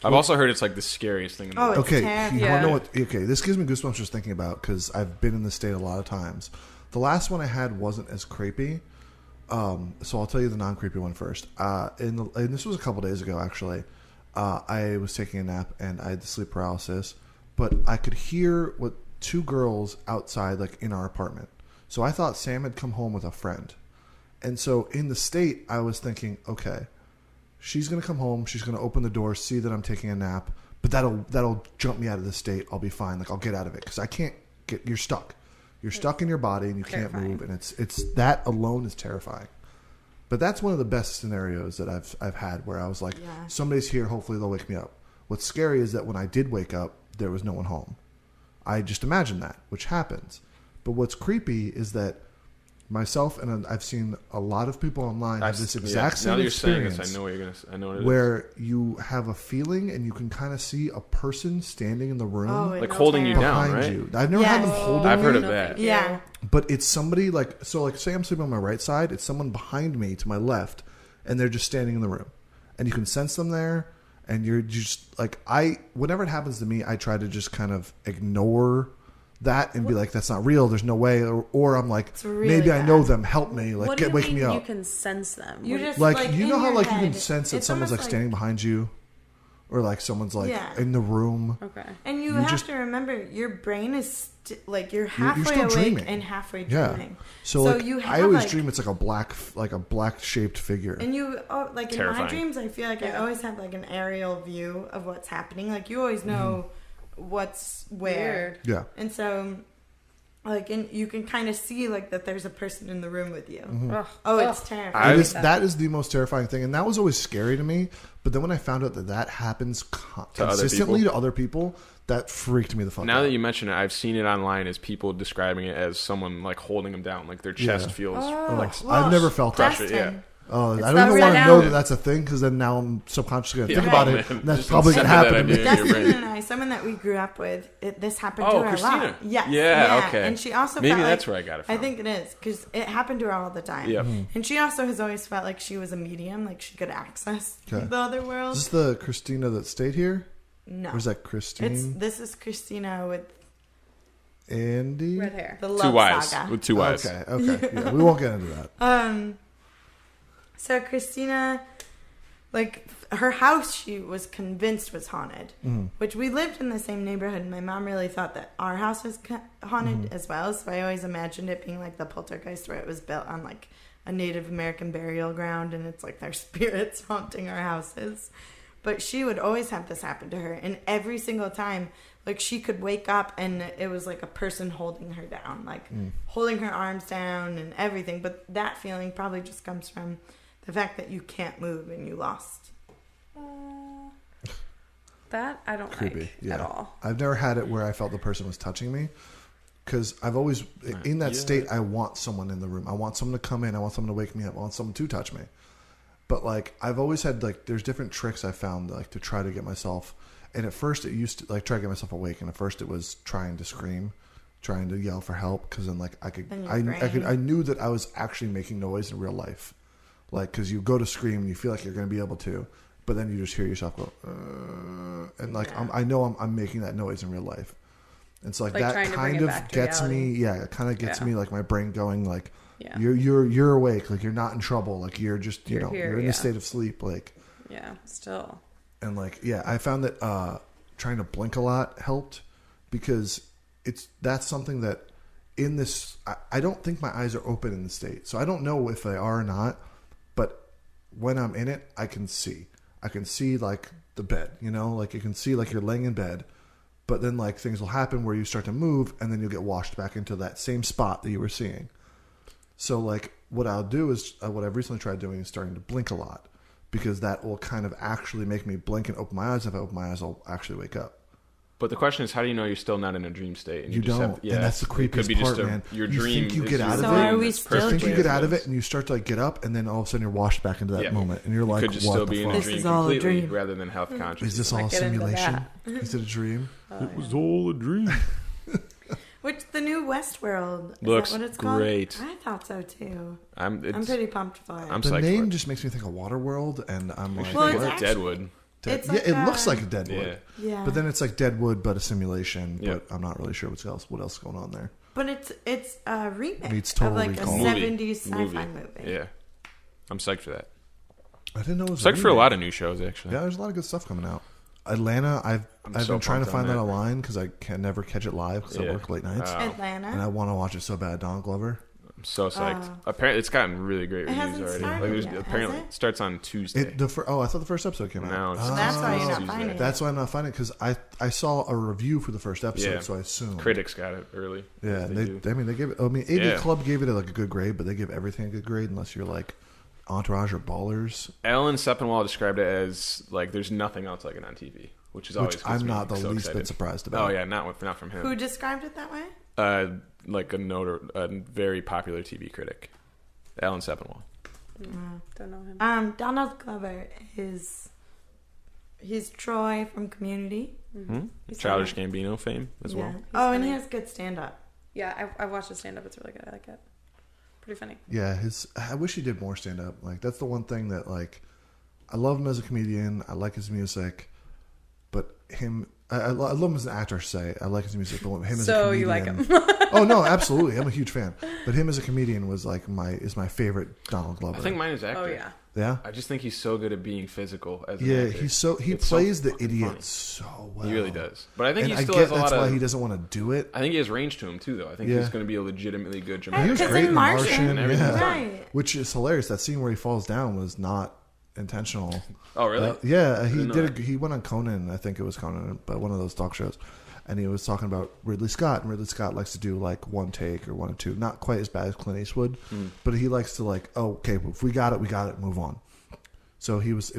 I've also heard it's like the scariest thing in the Oh, world. it's Okay, terrible. you Yeah. want to know what? Okay, this gives me goosebumps just thinking about because I've been in this state a lot of times. The last one I had wasn't as creepy, so I'll tell you the non-creepy one first. And this was a couple days ago actually. I was taking a nap and I had the sleep paralysis, but I could hear what 2 girls outside, like in our apartment. So I thought Sam had come home with a friend. And so in the state, I was thinking, okay, she's going to come home. She's going to open the door, see that I'm taking a nap, but that'll jump me out of the state. I'll be fine. Like I'll get out of it because I can't get. You're stuck. You're stuck in your body and you can't move, and it's that alone is terrifying. But that's one of the best scenarios that I've had where I was like, somebody's here. Hopefully they'll wake me up. What's scary is that when I did wake up, there was no one home. I just imagined that, which happens. But what's creepy is that myself and I've seen a lot of people online have this exact same experience. Now that you're saying this, I know what you're gonna. I know what it is. Where you have a feeling and you can kind of see a person standing in the room, like holding you down, right? You. I've never had them holding me. I've heard of that. Yeah, but it's somebody like say I'm sleeping on my right side. It's someone behind me to my left, and they're just standing in the room, and you can sense them there. And you're just like whenever it happens to me, I try to just kind of ignore that and be like, that's not real. There's no way. Or I'm like, really maybe bad. I know them. Help me. Like, wake me up. You can sense them. You just like you know how like head, you can sense that someone's like standing behind you, or like someone's like in the room. Okay. And you have to remember, your brain is you're halfway you're awake dreaming. and halfway dreaming. So like, you have, I always dream it's like a black shaped figure. And you like terrifying. In my dreams, I feel like I always have like an aerial view of what's happening. Like you always know what's where. Yeah. And so like you can kind of see like that there's a person in the room with you. It's terrifying. That is the most terrifying thing, and that was always scary to me. But then when I found out that happens consistently to other people, that freaked me the fuck out. Now that you mention it, I've seen it online as people describing it as someone like holding them down, like their chest feels like I've never felt that. Yeah. Oh, I don't even want to know that that's a thing because then now I'm subconsciously going to think about it. And that's probably going to happen to me. Dustin and I, someone that we grew up with, this happened to her Christina. a lot. Yes. Yeah, okay. And she also maybe felt that's like, where I got it from. I think it is because it happened to her all the time. Yep. And she also has always felt like she was a medium, like she could access the other world. Is this the Christina that stayed here? No. Or is that Christine? This is Christina with Andy? Red hair. The love two wives. saga. With 2 wives. Okay. Yeah, we won't get into that. So Christina, like her house, she was convinced was haunted, which we lived in the same neighborhood. And my mom really thought that our house was haunted as well. So I always imagined it being like the poltergeist, where it was built on like a Native American burial ground, and it's like their spirits haunting our houses. But she would always have this happen to her, and every single time, like she could wake up and it was like a person holding her down, like holding her arms down and everything. But that feeling probably just comes from the fact that you can't move and you lost. That I don't like at all. I've never had it where I felt the person was touching me, because I've always, in that state, I want someone in the room. I want someone to come in. I want someone to wake me up. I want someone to touch me. But like, I've always had like, there's different tricks I found like to try to get myself. And at first it used to like try to get myself awake. And at first it was trying to scream, trying to yell for help. Cause then like I knew that I was actually making noise in real life. Like, cause you go to scream and you feel like you're going to be able to, but then you just hear yourself go, and like, I know I'm making that noise in real life. And so like that kind of gets me. Yeah. It kind of gets me like my brain going like, you're awake. Like you're not in trouble. Like you're just, you're in a state of sleep. Like, still. And like, I found that, trying to blink a lot helped, because that's something that in this, I don't think my eyes are open in the state. So I don't know if they are or not, but when I'm in it, I can see like the bed, like you can see like you're laying in bed, but then like things will happen where you start to move and then you'll get washed back into that same spot that you were seeing. So like what I'll do is what I've recently tried doing is starting to blink a lot, because that will kind of actually make me blink and open my eyes. If I open my eyes, I'll actually wake up. But the question is, how do you know you're still not in a dream state? And you just don't. And that's the creepiest part, man. Your dream. You think you get out of it. So are we still You think you get out of it, and you start to like get up, and then all of a sudden you're washed back into that moment, and you're like, "Could you still be in a dream completely, rather than health conscious?" Is this all a simulation? Is it a dream? It was all a dream. Which the new Westworld looks what it's called? Great. I thought so too. I'm pretty pumped for it. The name just makes me think of Waterworld, and I'm like, it's Deadwood. It looks like Deadwood. Yeah. But then it's like Deadwood, but a simulation. But I'm not really sure what else is going on there. But it's a remake It's totally of like a 70s sci-fi movie. Yeah, I'm psyched for that. I didn't know it was It's like for a remake. lot of new shows, actually. Yeah, there's a lot of good stuff coming out. Atlanta, I've so been trying to pumped find on that that. online because I can never catch it live because I Yeah. work late nights. and I Atlanta. want to watch it so bad. Donald Glover. I'm so psyched. Apparently, it's gotten really great It reviews hasn't already. started Like, there's, yet, has apparently, it? it starts on Tuesday. I thought the first episode came out. No, it's That's why you're not Tuesday. finding it. That's why I'm not finding it because I saw a review for the first episode, Yeah. so I assume. Critics got it early. Yeah, They they do. they gave it. I mean, AV Yeah. Club gave it like a good grade, but they give everything a good grade unless you're like Entourage or Ballers, Alan Sepinwall described it as like there's nothing else like it on TV, which is always which gets I'm me not the so least excited. bit surprised about. Oh yeah, not from him. Who described it that way? Like a very popular TV critic, Alan Sepinwall. Don't know him. Donald Glover he's Troy from Community. Childish Gambino fame as well. Oh, and he funny. has good stand-up. Yeah, I watched his stand up. It's really good. I like it. Pretty funny. Yeah, I wish he did more stand up. Like that's the one thing that like I love him as a comedian. I like his music, but I love him as an actor. Say I like his music, but him as a So comedian. you like him? Oh no, absolutely. I'm a huge fan. But him as a comedian was like my favorite Donald Glover. I think mine is actor. Oh yeah. Yeah. I just think he's so good at being physical as an Yeah, actor. he It's plays the fucking idiot funny. so well. He really does. But I think And he I still get has a that's lot why of. he doesn't want to do it. I think he has range to him too, though. I think Yeah. he's going to be a legitimately good He dramatic. was Because great in in Martian, Martian, yeah. right. Which is hilarious. That scene where he falls down was not intentional. Oh really? Yeah, he didn't know did. He went on Conan. I think it was Conan, but one of those talk shows, and he was talking about Ridley Scott. And Ridley Scott likes to do like one take or one or two, not quite as bad as Clint Eastwood, but he likes to like, oh, okay, if we got it, we got it. Move on. So he was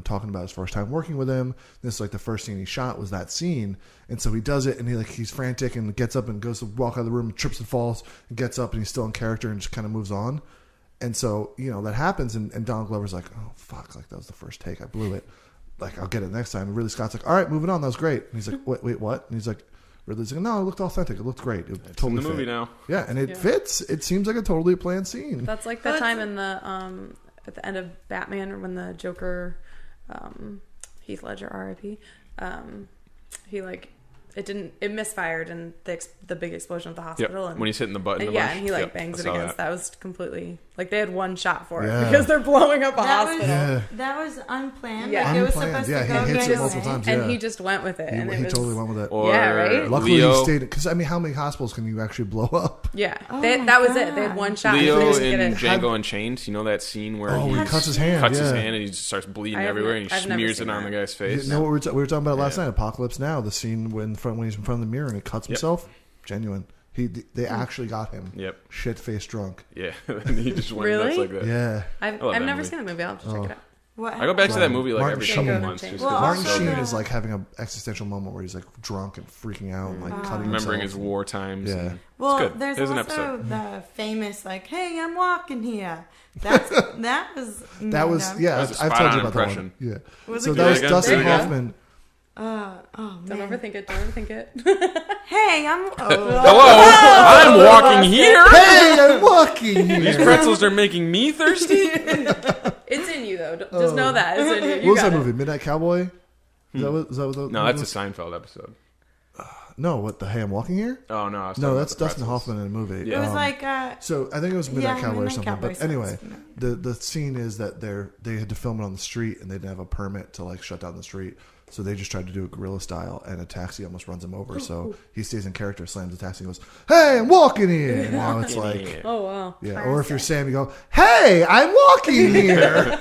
talking about his first time working with him. This like the first scene he shot was that scene, and so he does it, and he's frantic and gets up and goes to walk out of the room, and trips and falls, and gets up, and he's still in character and just kind of moves on. And so that happens, and Donald Glover's like, oh fuck, like that was the first take, I blew it. Like I'll get it next time. And Ridley Scott's like, all right, moving on, that was great. And he's like, wait, what? And he's like, Ridley's like, no, it looked authentic, it looked great, it It's totally in the movie fit. now. Yeah, and it fits. It seems like a totally planned scene. That's like the time in the at the end of Batman when the Joker, Heath Ledger, R.I.P. It misfired and the big explosion at the Yep. hospital. And When he's hitting the button. and, a yeah, bunch. and he like Yep, bangs I it saw against. That was completely like they had one shot for it Yeah. because they're blowing up a That hospital. Yeah. was unplanned. Yeah. Like, it was Unplanned. supposed Yeah, to he go hits good it multiple way. times. And Yeah. he just went with it. and He it was, totally went with it. Or Yeah, right? Luckily, Leo, he stayed. Because I mean, how many hospitals can you actually blow up? Yeah, Oh they, my that was it. They had God. one shot. and they Leo just get in it. Django Unchained. You know that scene where Oh, he he cuts his hand. cuts yeah. his hand and he just starts bleeding I haven't- everywhere and he I've never smears seen it on that. the guy's You face. know what we were talking about last Yeah. night? Apocalypse Now, the scene when he's in front of the mirror and he cuts himself. Genuine. They actually got him. Yep. Shit faced drunk. Yeah. And he just went Really? nuts like that. Yeah. I've love that never movie. seen the movie. I'll have to check it out. What I go back to that movie like Martin every Sheen. couple months. Just 'cause Well, it's Martin so Sheen good. is like having an existential moment where he's like drunk and freaking out and like cutting Remembering himself. his war times. Yeah. and- Well, good. there's There's an also episode. the famous like, "Hey, I'm walking here." That was That was made yeah. That was a I've told spot-on you about impression. that one. Yeah. Was So it that good? was Again? Dustin There you go. Hoffman. Oh Don't man. overthink it. Don't overthink it. Hey, I'm. Hello, I'm walking here. Hey, I'm walking These here. pretzels are making me thirsty. It's in you though. Just know that it's in you. You What was got that it. movie? Midnight Cowboy? Is that what the No, that's a Seinfeld episode. No, what the Hey, I'm walking here? Oh no, I was No, talking that's about the Dustin pretzels. Hoffman in a movie. It was Yeah. like So I think it was Midnight Yeah, Cowboy or Midnight something. Cowboy But sounds anyway, familiar. the scene is that they had to film it on the street and they didn't have a permit to like shut down the street. So they just tried to do it guerrilla style, and a taxi almost runs him over. So he stays in character, slams the taxi, and goes, "Hey, I'm walking here." And now it's like, Oh wow. yeah. Or if you're Sam, you go, "Hey, I'm walking here."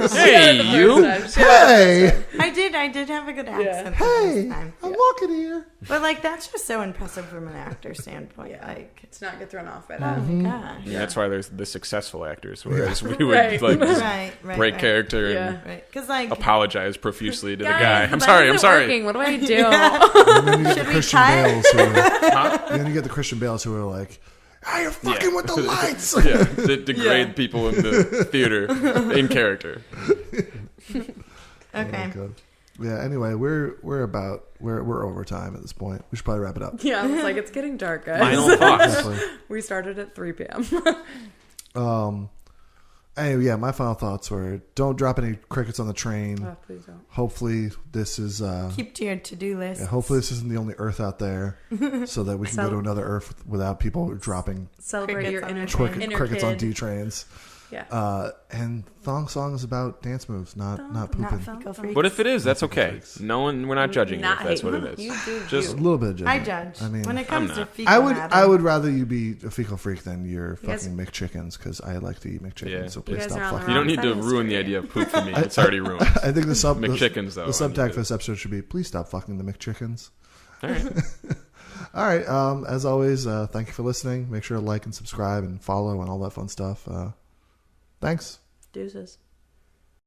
Hey, you. Hey, I did have a good accent. hey, This time. I'm walking here. But like that's just so impressive from an actor standpoint. Yeah. Like, To not get thrown off by oh that. Mm-hmm. my gosh. Yeah, that's why there's the successful actors, whereas we would Right. like just Right, break character Yeah. and Right, because like apologize profusely to the Guys, guy. the I'm button sorry. I'm isn't sorry. working. What do I do? And then you get the we Christian cut? Bales who are, then you get the Christian Bales who are like, "Ah, you're fucking Yeah. with the lights." Yeah, degrade people in the theater in character. okay. Oh, God. Yeah. Anyway, we're over time at this point. We should probably wrap it up. Yeah, I was like, it's getting dark, guys. Final thoughts. Definitely. We started at 3 p.m. Anyway, yeah, my final thoughts were: don't drop any crickets on the train. Oh, please don't. Hopefully, this is. Keep to your to-do list. Yeah, hopefully, this isn't the only Earth out there, so that we can go to another Earth without people dropping Celebrate Crickets your on inner, the train. inner crickets kid. on D trains. Yeah. And Thong Song is about dance moves, not pooping. Fecal freaks. But if it is, that's okay. No one, we're not judging you if that's what it You is. do Just A little bit of I judgment. judge. I mean, when it comes I'm to not. fecal matter. I would rather you be a fecal freak than your guys- fucking McChickens, because I like to eat McChickens. Yeah. So You please guys stop are on the fucking. you don't need to Wrong side of ruin the history. idea of poop for me. It's already ruined. I think the McChickens, though. The I need subtag to- for this episode should be please stop fucking the McChickens. All right. All right. As always, thank you for listening. Make sure to like and subscribe and follow and all that fun stuff. Thanks. Deuces.